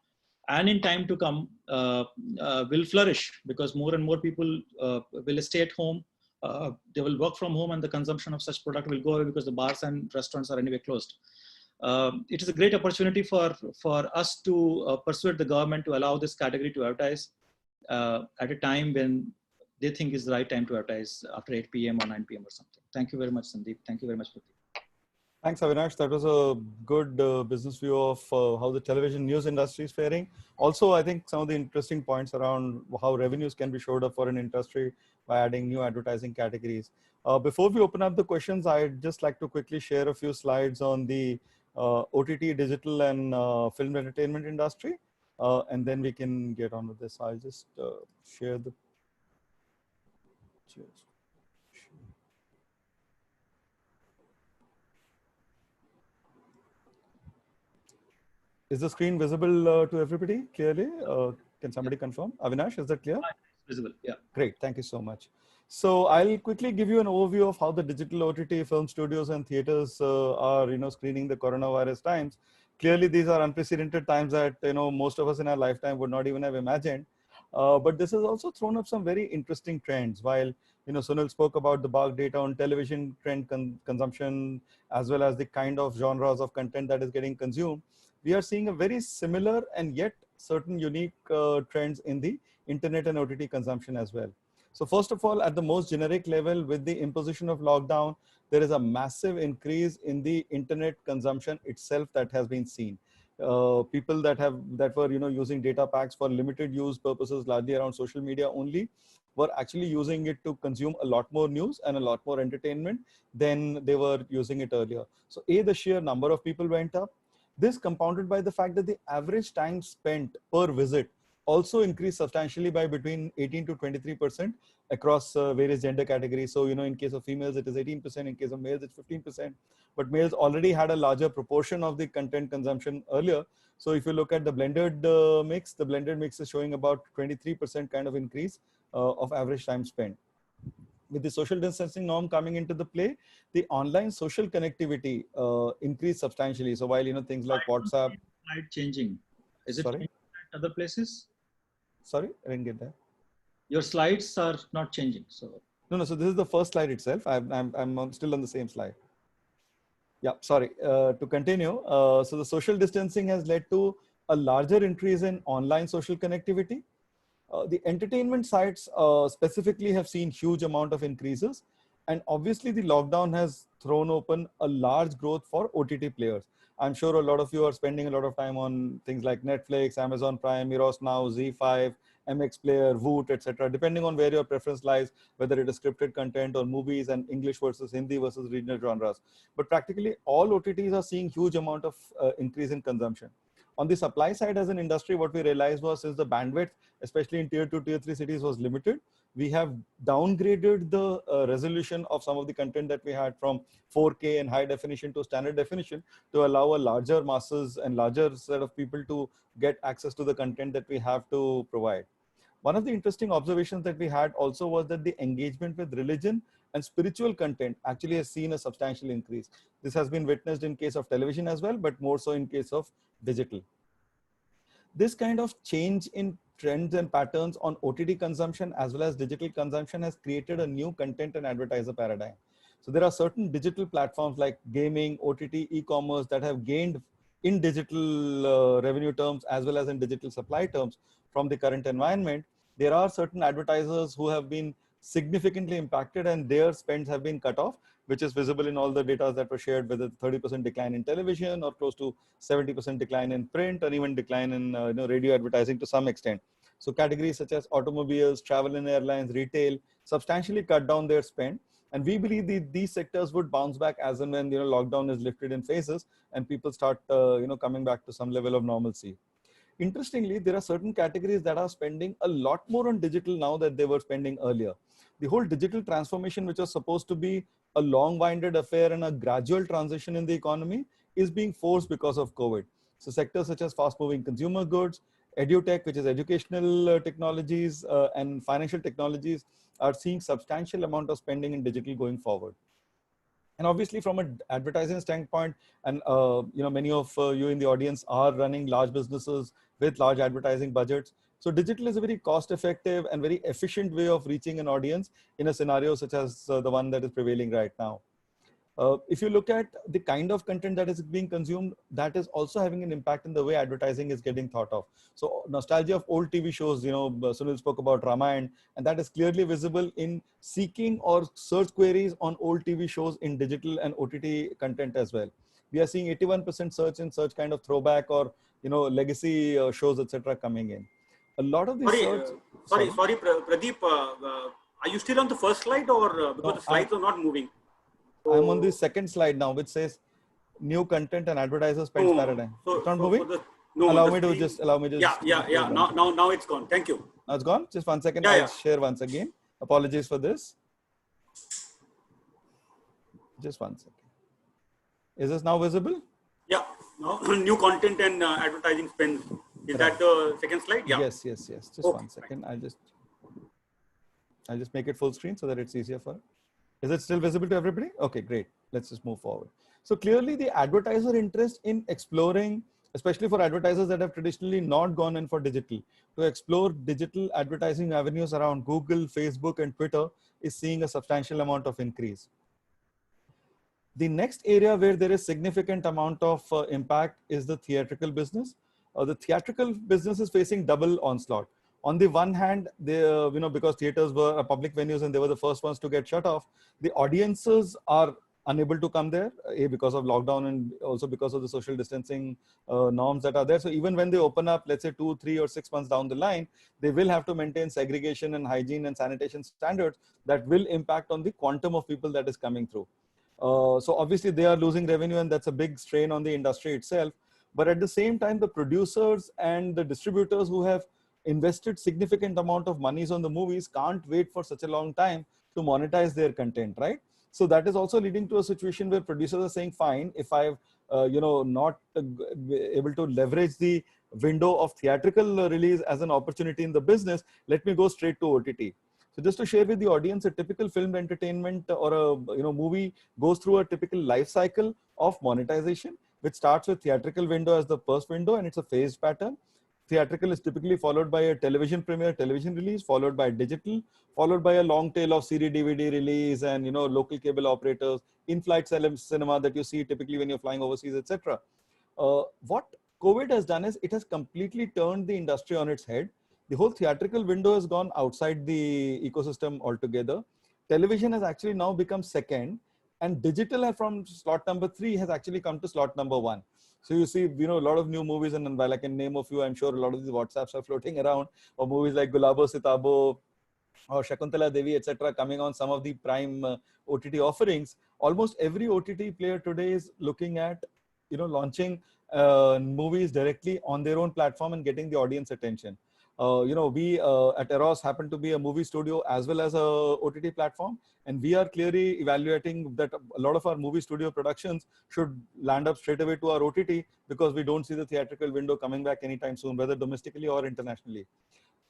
and in time to come will flourish, because more and more people will stay at home. They will work from home, and the consumption of such product will go away because the bars and restaurants are anyway closed. It is a great opportunity for us to persuade the government to allow this category to advertise at a time when they think is the right time to advertise, after 8 p.m. or 9 p.m. or something. Thank you very much, Sandeep. Thank you very much, Pradeep. Thanks, Avinash. That was a good business view of how the television news industry is faring. Also, I think some of the interesting points around how revenues can be shored up for an industry by adding new advertising categories. Before we open up the questions, I'd just like to quickly share a few slides on the OTT, digital and film entertainment industry. And then we can get on with this. I'll just share the... Is the screen visible to everybody clearly? Can somebody confirm? Avinash, is that clear? Visible, yeah. Great, thank you so much. So I'll quickly give you an overview of how the digital OTT film studios and theaters are, screening the coronavirus times. Clearly, these are unprecedented times that, most of us in our lifetime would not even have imagined. But this has also thrown up some very interesting trends. While Sunil spoke about the BARC data on television trend consumption, as well as the kind of genres of content that is getting consumed, we are seeing a very similar and yet certain unique trends in the internet and OTT consumption as well. So first of all, at the most generic level, with the imposition of lockdown, there is a massive increase in the internet consumption itself that has been seen. People that were using data packs for limited use purposes, largely around social media only, were actually using it to consume a lot more news and a lot more entertainment than they were using it earlier. So the sheer number of people went up. This compounded by the fact that the average time spent per visit also increased substantially by between 18 to 23% across various gender categories. So, in case of females, it is 18%. In case of males, it's 15%. But males already had a larger proportion of the content consumption earlier. So if you look at the blended mix, the blended mix is showing about 23% kind of increase of average time spent. With the social distancing norm coming into the play, the online social connectivity increased substantially. So while, things like WhatsApp. Slide changing. Is it Sorry? at other places? Sorry, I didn't get that. Your slides are not changing. So No. So this is the first slide itself. I'm still on the same slide. Yeah, sorry. To continue, so the social distancing has led to a larger increase in online social connectivity. The entertainment sites specifically have seen huge amount of increases. And obviously the lockdown has thrown open a large growth for OTT players. I'm sure a lot of you are spending a lot of time on things like Netflix, Amazon Prime, Eros Now, Z5, MX Player, Voot, etc. Depending on where your preference lies, whether it is scripted content or movies and English versus Hindi versus regional genres. But practically all OTTs are seeing huge amount of increase in consumption. On the supply side as an industry, what we realized was is the bandwidth, especially in tier 2, tier 3 cities, was limited. We have downgraded the resolution of some of the content that we had from 4K and high definition to standard definition to allow a larger masses and larger set of people to get access to the content that we have to provide. One of the interesting observations that we had also was that the engagement with religion and spiritual content actually has seen a substantial increase. This has been witnessed in case of television as well, but more so in case of digital. This kind of change in trends and patterns on OTT consumption as well as digital consumption has created a new content and advertiser paradigm. So there are certain digital platforms like gaming, OTT, e-commerce that have gained in digital revenue terms as well as in digital supply terms from the current environment. There are certain advertisers who have been significantly impacted and their spends have been cut off, which is visible in all the data that were shared, with a 30% decline in television or close to 70% decline in print or even decline in radio advertising to some extent. So categories such as automobiles, travel and airlines, retail substantially cut down their spend. And we believe these sectors would bounce back as and when lockdown is lifted in phases and people start coming back to some level of normalcy. Interestingly, there are certain categories that are spending a lot more on digital now than they were spending earlier. The whole digital transformation, which was supposed to be a long-winded affair and a gradual transition in the economy, is being forced because of COVID. So sectors such as fast-moving consumer goods, edutech, which is educational technologies, and financial technologies, are seeing substantial amount of spending in digital going forward. And obviously from an advertising standpoint, and many of you in the audience are running large businesses with large advertising budgets. So digital is a very cost-effective and very efficient way of reaching an audience in a scenario such as the one that is prevailing right now. If you look at the kind of content that is being consumed, that is also having an impact in the way advertising is getting thought of. So nostalgia of old TV shows, Sunil spoke about Ramayana, and that is clearly visible in seeking or search queries on old TV shows in digital and OTT content as well. We are seeing 81% search and search kind of throwback or legacy shows, etc. coming in. A lot of these sorry, Pradeep, are you still on the first slide or because the slides are not moving? I'm on the second slide now, which says new content and advertiser spends paradigm. So, it's not moving? allow me to just. Yeah. Now it's gone. Thank you. Now it's gone. Just 1 second. I'll share once again. Apologies for this. Just 1 second. Is this now visible? Yeah. Now new content and advertising spends. Is that the second slide? Yeah. Yes. Just 1 second. I'll just make it full screen so that it's easier for. Is it still visible to everybody? Okay, great. Let's just move forward. So clearly the advertiser interest in exploring especially for advertisers that have traditionally not gone in for digital. To explore digital advertising avenues around Google, Facebook, and Twitter is seeing a substantial amount of increase. The next area where there is significant amount of impact is the theatrical business. The theatrical business is facing double onslaught. On the one hand, they, because theaters were public venues and they were the first ones to get shut off, the audiences are unable to come there, because of lockdown and also because of the social distancing norms that are there. So even when they open up, let's say 2, 3, or 6 months down the line, they will have to maintain segregation and hygiene and sanitation standards that will impact on the quantum of people that is coming through. So obviously they are losing revenue, and that's a big strain on the industry itself. But at the same time, the producers and the distributors who have invested significant amount of monies on the movies can't wait for such a long time to monetize their content, right? So that is also leading to a situation where producers are saying, fine, if I've not able to leverage the window of theatrical release as an opportunity in the business, let me go straight to OTT. So just to share with the audience, a typical film entertainment or a movie goes through a typical life cycle of monetization, which starts with theatrical window as the first window, and it's a phased pattern. Theatrical is typically followed by a television premiere, television release, followed by digital, followed by a long tail of CD, DVD release, and local cable operators, in-flight cinema that you see typically when you're flying overseas, etc. What COVID has done is it has completely turned the industry on its head. The whole theatrical window has gone outside the ecosystem altogether. Television has actually now become second, and digital from slot number 3 has actually come to slot number 1. So you see, a lot of new movies, and while I can name a few, I'm sure a lot of these WhatsApps are floating around, or movies like Gulabo Sitabo or Shakuntala Devi, etc., coming on some of the prime OTT offerings. Almost every OTT player today is looking at, launching movies directly on their own platform and getting the audience attention. We at Eros happen to be a movie studio as well as a OTT platform, and we are clearly evaluating that a lot of our movie studio productions should land up straight away to our OTT, because we don't see the theatrical window coming back anytime soon, whether domestically or internationally.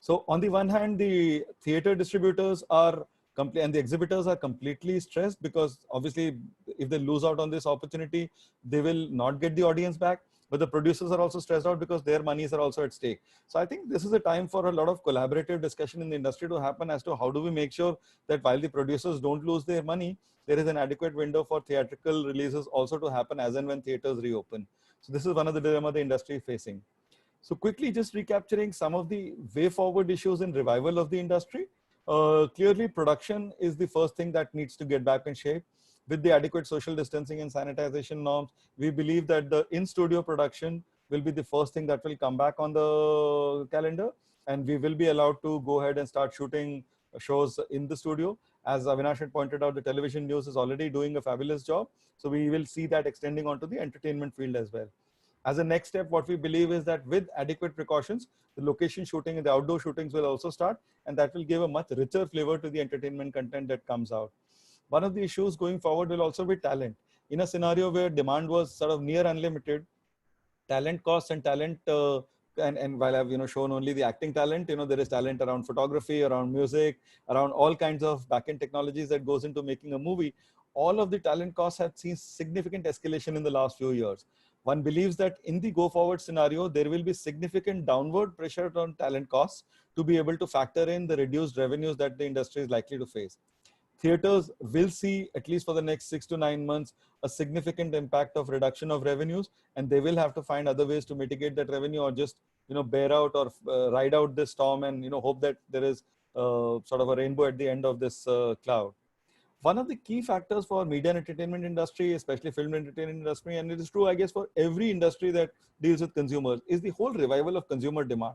So on the one hand, the theater distributors are and the exhibitors are completely stressed, because obviously if they lose out on this opportunity, they will not get the audience back. But the producers are also stressed out because their monies are also at stake. So I think this is a time for a lot of collaborative discussion in the industry to happen as to how do we make sure that while the producers don't lose their money, there is an adequate window for theatrical releases also to happen as and when theaters reopen. So this is one of the dilemma the industry is facing. So quickly just recapturing some of the way forward issues in revival of the industry. Clearly production is the first thing that needs to get back in shape. With the adequate social distancing and sanitization norms, we believe that the in-studio production will be the first thing that will come back on the calendar, and we will be allowed to go ahead and start shooting shows in the studio. As Avinash had pointed out, the television news is already doing a fabulous job. So we will see that extending onto the entertainment field as well. As a next step, what we believe is that with adequate precautions, the location shooting and the outdoor shootings will also start, and that will give a much richer flavor to the entertainment content that comes out. One of the issues going forward will also be talent. In a scenario where demand was sort of near unlimited, talent costs and talent, and while I've shown only the acting talent, there is talent around photography, around music, around all kinds of backend technologies that goes into making a movie. All of the talent costs have seen significant escalation in the last few years. One believes that in the go forward scenario, there will be significant downward pressure on talent costs to be able to factor in the reduced revenues that the industry is likely to face. Theaters will see, at least for the next 6 to 9 months, a significant impact of reduction of revenues, and they will have to find other ways to mitigate that revenue, or just bear out or ride out this storm and hope that there is sort of a rainbow at the end of this cloud. One of the key factors for media and entertainment industry, especially film entertainment industry, and it is true, I guess, for every industry that deals with consumers, is the whole revival of consumer demand.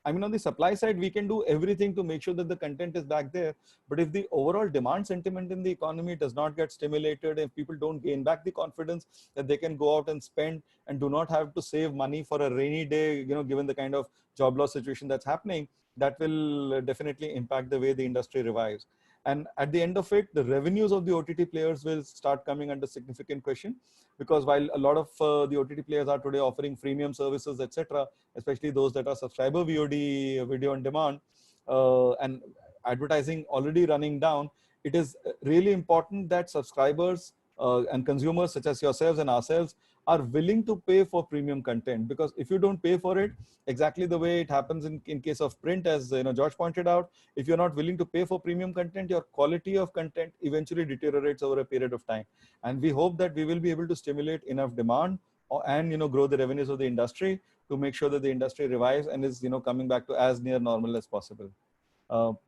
I mean, on the supply side, we can do everything to make sure that the content is back there. But if the overall demand sentiment in the economy does not get stimulated, if people don't gain back the confidence that they can go out and spend and do not have to save money for a rainy day, given the kind of job loss situation that's happening, that will definitely impact the way the industry revives. And at the end of it, the revenues of the OTT players will start coming under significant question, because while a lot of the OTT players are today offering freemium services, etc., especially those that are subscriber VOD, video on demand, and advertising already running down, it is really important that subscribers and consumers such as yourselves and ourselves are willing to pay for premium content. Because if you don't pay for it, exactly the way it happens in case of print, as George pointed out, if you're not willing to pay for premium content, your quality of content eventually deteriorates over a period of time. And we hope that we will be able to stimulate enough demand and grow the revenues of the industry to make sure that the industry revives and is coming back to as near normal as possible.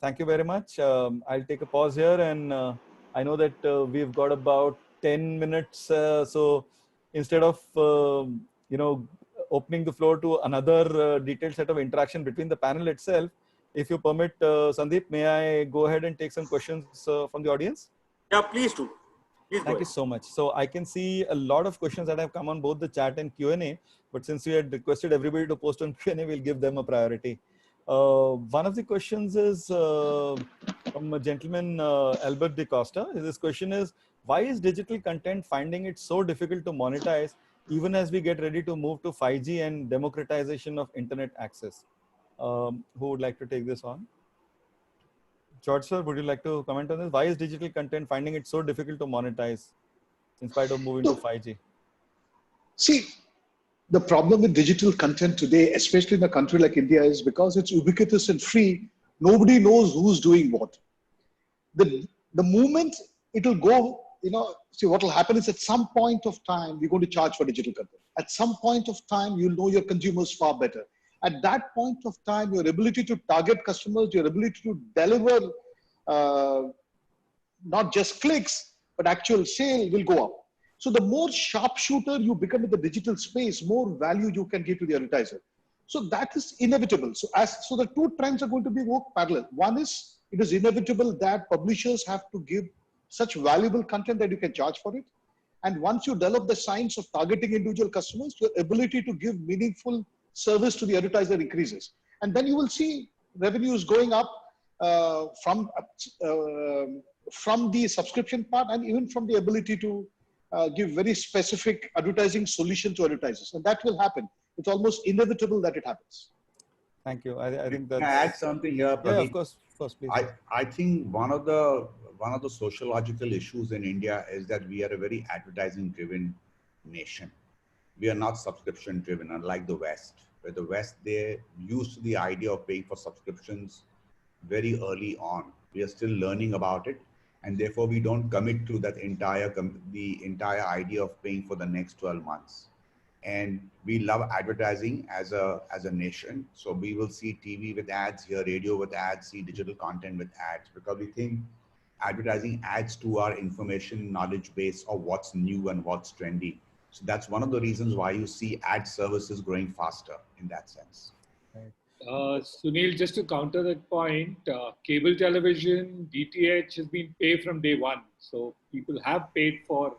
Thank you very much. I'll take a pause here, and I know that we've got about 10 minutes. So instead of opening the floor to another detailed set of interaction between the panel itself, if you permit, Sandeep, may I go ahead and take some questions from the audience? Yeah, please do. Thank you so much. So I can see a lot of questions that have come on both the chat and Q&A, but since we had requested everybody to post on Q&A, we'll give them a priority. One of the questions is from a gentleman, Albert De Costa. This question is, why is digital content finding it so difficult to monetize even as we get ready to move to 5G and democratization of internet access? Who would like to take this on? George sir, would you like to comment on this? Why is digital content finding it so difficult to monetize in spite of moving to 5G? See, the problem with digital content today, especially in a country like India, is because it's ubiquitous and free, nobody knows who's doing what. The moment it will go, see what will happen is at some point of time, we're going to charge for digital content. At some point of time, you'll know your consumers far better. At that point of time, your ability to target customers, your ability to deliver not just clicks, but actual sale will go up. So the more sharpshooter you become in the digital space, more value you can give to the advertiser. So that is inevitable. So the two trends are going to be work parallel. One is, it is inevitable that publishers have to give such valuable content that you can charge for it. And once you develop the science of targeting individual customers, your ability to give meaningful service to the advertiser increases. And then you will see revenues going up from the subscription part, and even from the ability to give very specific advertising solution to advertisers. And that will happen. It's almost inevitable that it happens. Thank you. I think that. Can I add something here? Yeah, of course, please. I think one of the sociological issues in India is that we are a very advertising-driven nation. We are not subscription-driven, unlike the West, where the West, they're used to the idea of paying for subscriptions very early on. We are still learning about it, and therefore we don't commit to that entire idea of paying for the next 12 months. And we love advertising as a nation. So we will see TV with ads, hear radio with ads, see digital content with ads, because we think advertising adds to our information knowledge base of what's new and what's trendy. So that's one of the reasons why you see ad services growing faster in that sense. Sunil, just to counter that point, cable television, DTH has been paid from day one. So people have paid for.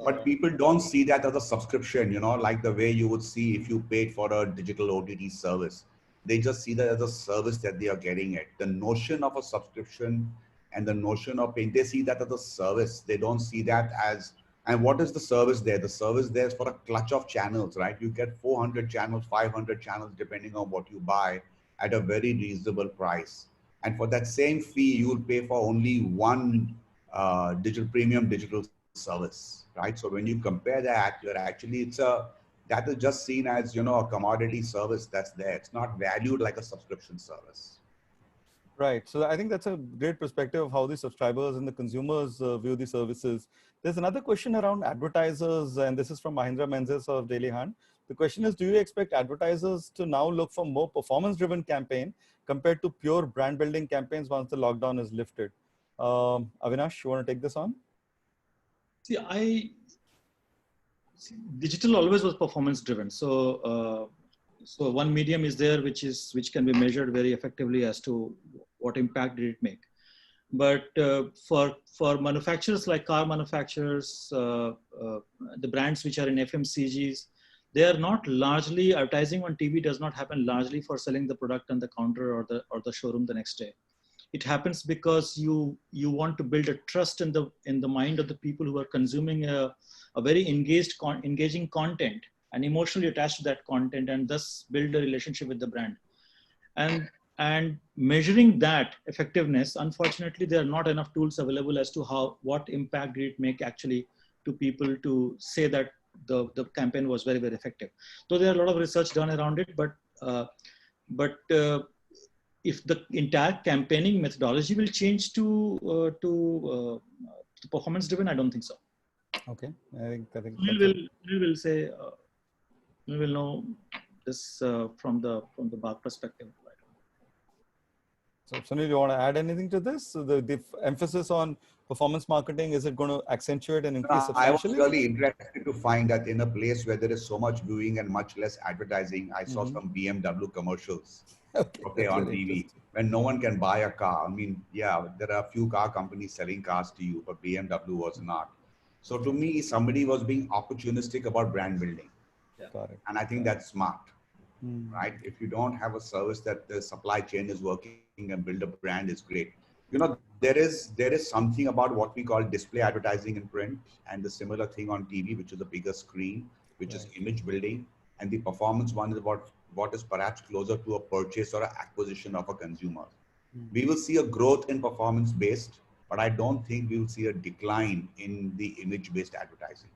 But people don't see that as a subscription, like the way you would see if you paid for a digital OTT service. They just see that as a service that they are getting it. The notion of a subscription and the notion of paying, they see that as a service. They don't see that as, and what is the service there? The service there is for a clutch of channels, right? You get 400 channels, 500 channels, depending on what you buy at a very reasonable price. And for that same fee, you will pay for only one premium digital service, right? So when you compare that, you're actually, that is just seen as, a commodity service that's there. It's not valued like a subscription service. Right. So I think that's a great perspective of how the subscribers and the consumers view the services. There's another question around advertisers, and this is from Mahindra Menzies of Daily Hunt. The question is, do you expect advertisers to now look for more performance-driven campaign compared to pure brand building campaigns once the lockdown is lifted? Avinash, you want to take this on? See, digital always was performance-driven. So one medium is there which can be measured very effectively as to what impact did it make. But for manufacturers like car manufacturers, the brands which are in FMCGs, they are not largely advertising on TV. Does not happen largely for selling the product on the counter or the showroom the next day. It happens because you want to build a trust in the mind of the people who are consuming a very engaging content and emotionally attached to that content, and thus build a relationship with the brand. And measuring that effectiveness, unfortunately, there are not enough tools available as to what impact did it make actually to people to say that the campaign was very, very effective. So there are a lot of research done around it, but if the entire campaigning methodology will change to performance driven, I don't think so. Okay, I think we will say we will know this from the BARC perspective. So Sunil, you want to add anything to this? So the emphasis on performance marketing, is it going to accentuate and increase substantially? I was really interested to find that in a place where there is so much viewing and much less advertising, I saw some BMW commercials on TV when no one can buy a car. I mean, yeah, there are a few car companies selling cars to you, but BMW was not. So to me, somebody was being opportunistic about brand building. Correct. And I think that's smart, right? If you don't have a service that the supply chain is working and build a brand is great. You know, there is something about what we call display advertising in print and the similar thing on TV, which is a bigger screen, which is image building. And the performance one is about what is perhaps closer to a purchase or an acquisition of a consumer. We will see a growth in performance based, but I don't think we will see a decline in the image based advertising.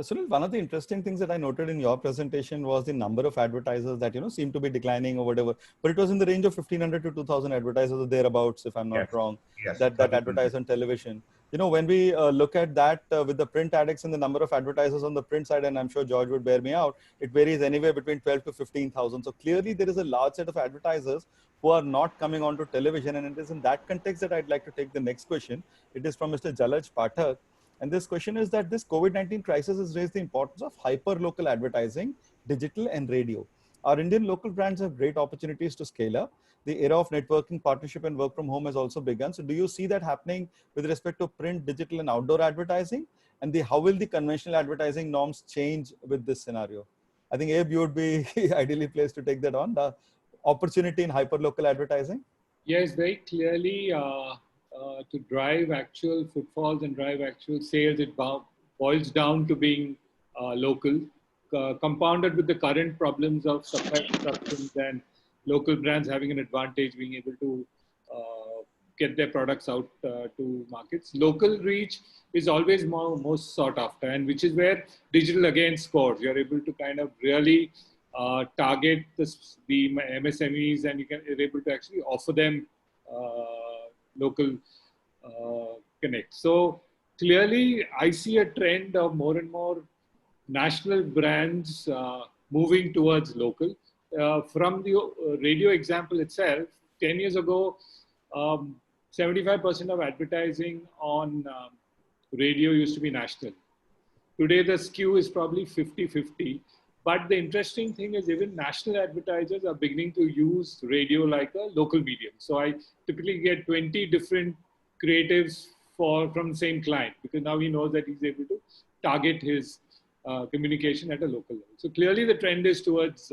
Sunil, one of the interesting things that I noted in your presentation was the number of advertisers that, seem to be declining or whatever, but it was in the range of 1,500 to 2,000 advertisers or thereabouts, if I'm not wrong, that advertise on television. When we look at that with the print addicts and the number of advertisers on the print side, and I'm sure George would bear me out, it varies anywhere between 12 to 15,000. So clearly there is a large set of advertisers who are not coming onto television. And it is in that context that I'd like to take the next question. It is from Mr. Jalaj Pathak. And this question is that this COVID-19 crisis has raised the importance of hyper-local advertising, digital and radio. Our Indian local brands have great opportunities to scale up. The era of networking, partnership and work from home has also begun. So do you see that happening with respect to print, digital and outdoor advertising? And how will the conventional advertising norms change with this scenario? I think Abe, you would be ideally placed to take that on, the opportunity in hyper-local advertising. Yes, very clearly. To drive actual footfalls and drive actual sales, it boils down to being local, compounded with the current problems of supply disruptions and local brands having an advantage, being able to get their products out to markets. Local reach is always most sought after, and which is where digital again scores. You're able to kind of really target the MSMEs, and you're able to actually offer them local connect. So clearly, I see a trend of more and more national brands moving towards local. From the radio example itself, 10 years ago, 75% of advertising on radio used to be national. Today, the skew is probably 50-50. But the interesting thing is even national advertisers are beginning to use radio like a local medium. So I typically get 20 different creatives from the same client, because now he knows that he's able to target his communication at a local level. So clearly the trend is towards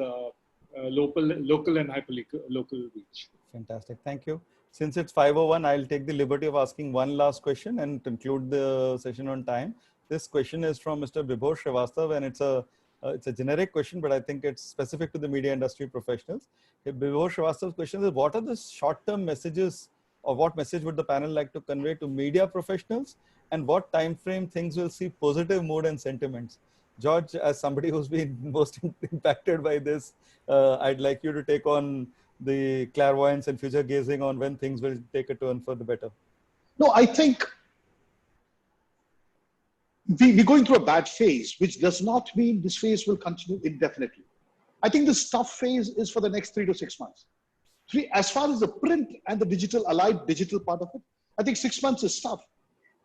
local and hyper-local reach. Fantastic. Thank you. Since it's 5:01, I'll take the liberty of asking one last question and conclude the session on time. This question is from Mr. Vibhor Srivastav, and it's a generic question, but I think it's specific to the media industry professionals. Vibhor Srivastav's question is, what are the short-term messages, or what message would the panel like to convey to media professionals, and what time frame things will see positive mood and sentiments? George, as somebody who's been most impacted by this, I'd like you to take on the clairvoyance and future gazing on when things will take a turn for the better. No, I think we're going through a bad phase, which does not mean this phase will continue indefinitely. I think this tough phase is for the next 3 to 6 months. As far as the print and the allied digital part of it, I think 6 months is tough.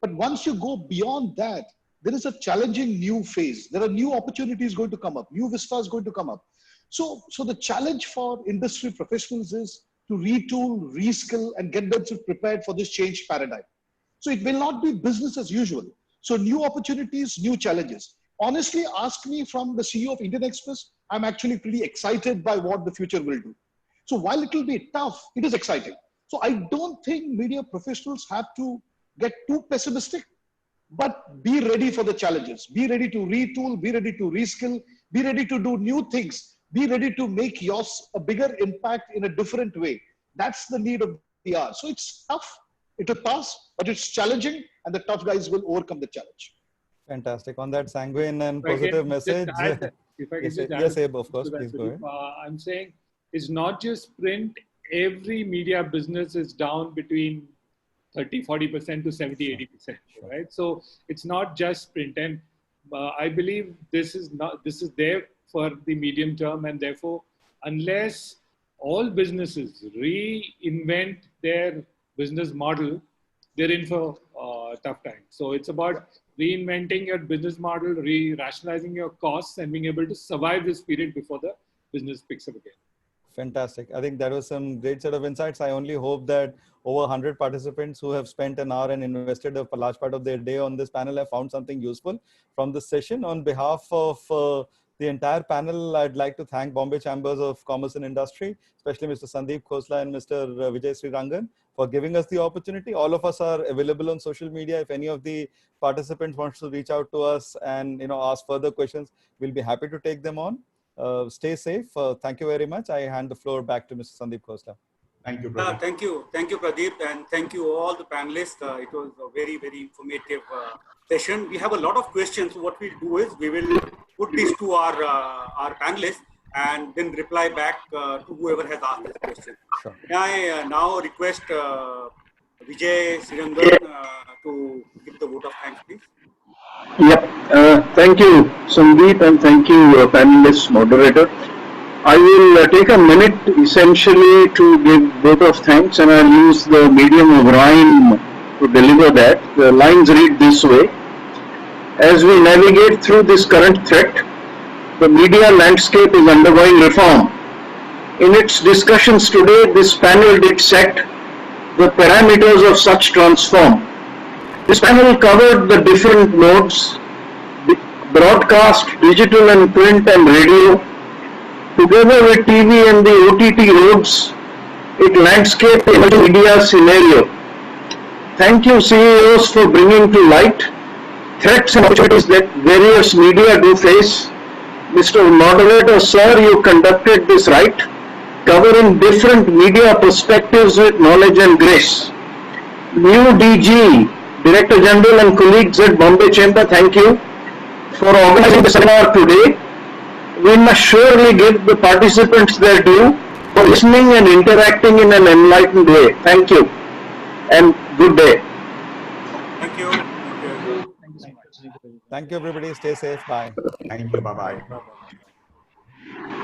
But once you go beyond that, there is a challenging new phase. There are new opportunities going to come up, new vistas going to come up. So the challenge for industry professionals is to retool, reskill, and get themselves prepared for this changed paradigm. So it will not be business as usual. So new opportunities, new challenges. Honestly, ask me from the CEO of Indian Express, I'm actually pretty excited by what the future will do. So while it will be tough, it is exciting. So I don't think media professionals have to get too pessimistic, but be ready for the challenges. Be ready to retool, be ready to reskill, be ready to do new things, be ready to make yours a bigger impact in a different way. That's the need of the hour. So it's tough, it will pass, but it's challenging, and the tough guys will overcome the challenge. Fantastic. On that sanguine and If I can positive just message. add- If I can Yes, just add yes, Abe, of course. to that, Please go ahead. I'm saying it's not just print. Every media business is down between 30, 40% to 70, 80%, right? So it's not just print. And I believe this is there for the medium term, and therefore, unless all businesses reinvent their business model, they're in for tough times. So it's about reinventing your business model, rationalizing your costs, and being able to survive this period before the business picks up again. Fantastic. I think that was some great set of insights. I only hope that over 100 participants who have spent an hour and invested a large part of their day on this panel have found something useful from this session. On behalf of the entire panel, I'd like to thank Bombay Chambers of Commerce and Industry, especially Mr. Sandeep Khosla and Mr. Vijay Srirangan, for giving us the opportunity. All of us are available on social media. If any of the participants wants to reach out to us and ask further questions, we'll be happy to take them on. Stay safe. Thank you very much. I hand the floor back to Mr. Sandeep Khosla. Thank you, Pradeep. Thank you, Pradeep, and thank you all the panelists. It was a very, very informative session. We have a lot of questions. So what we'll do is we will put these to our panelists and then reply back to whoever has asked this question. Sure. May I now request Vijay Srirangan to give the vote of thanks, please? Yep. Thank you, Sandeep, and thank you, panelist moderator. I will take a minute essentially to give vote of thanks, and I'll use the medium of rhyme to deliver that. The lines read this way: as we navigate through this current threat, the media landscape is undergoing reform. In its discussions today, this panel did set the parameters of such transform. This panel covered the different modes: broadcast, digital and print and radio. Together with TV and the OTT roads, it landscaped the media scenario. Thank you, CEOs, for bringing to light threats and opportunities that various media do face. Mr. Moderator, sir, you conducted this right, covering different media perspectives with knowledge and grace. New DG, Director General and colleagues at Bombay Chamber, thank you for organizing the seminar today. We must surely give the participants their due for listening and interacting in an enlightened way. Thank you and good day. Thank you. Thank you so much. Thank you, everybody. Stay safe. Bye. Thank you. Bye-bye. Bye-bye.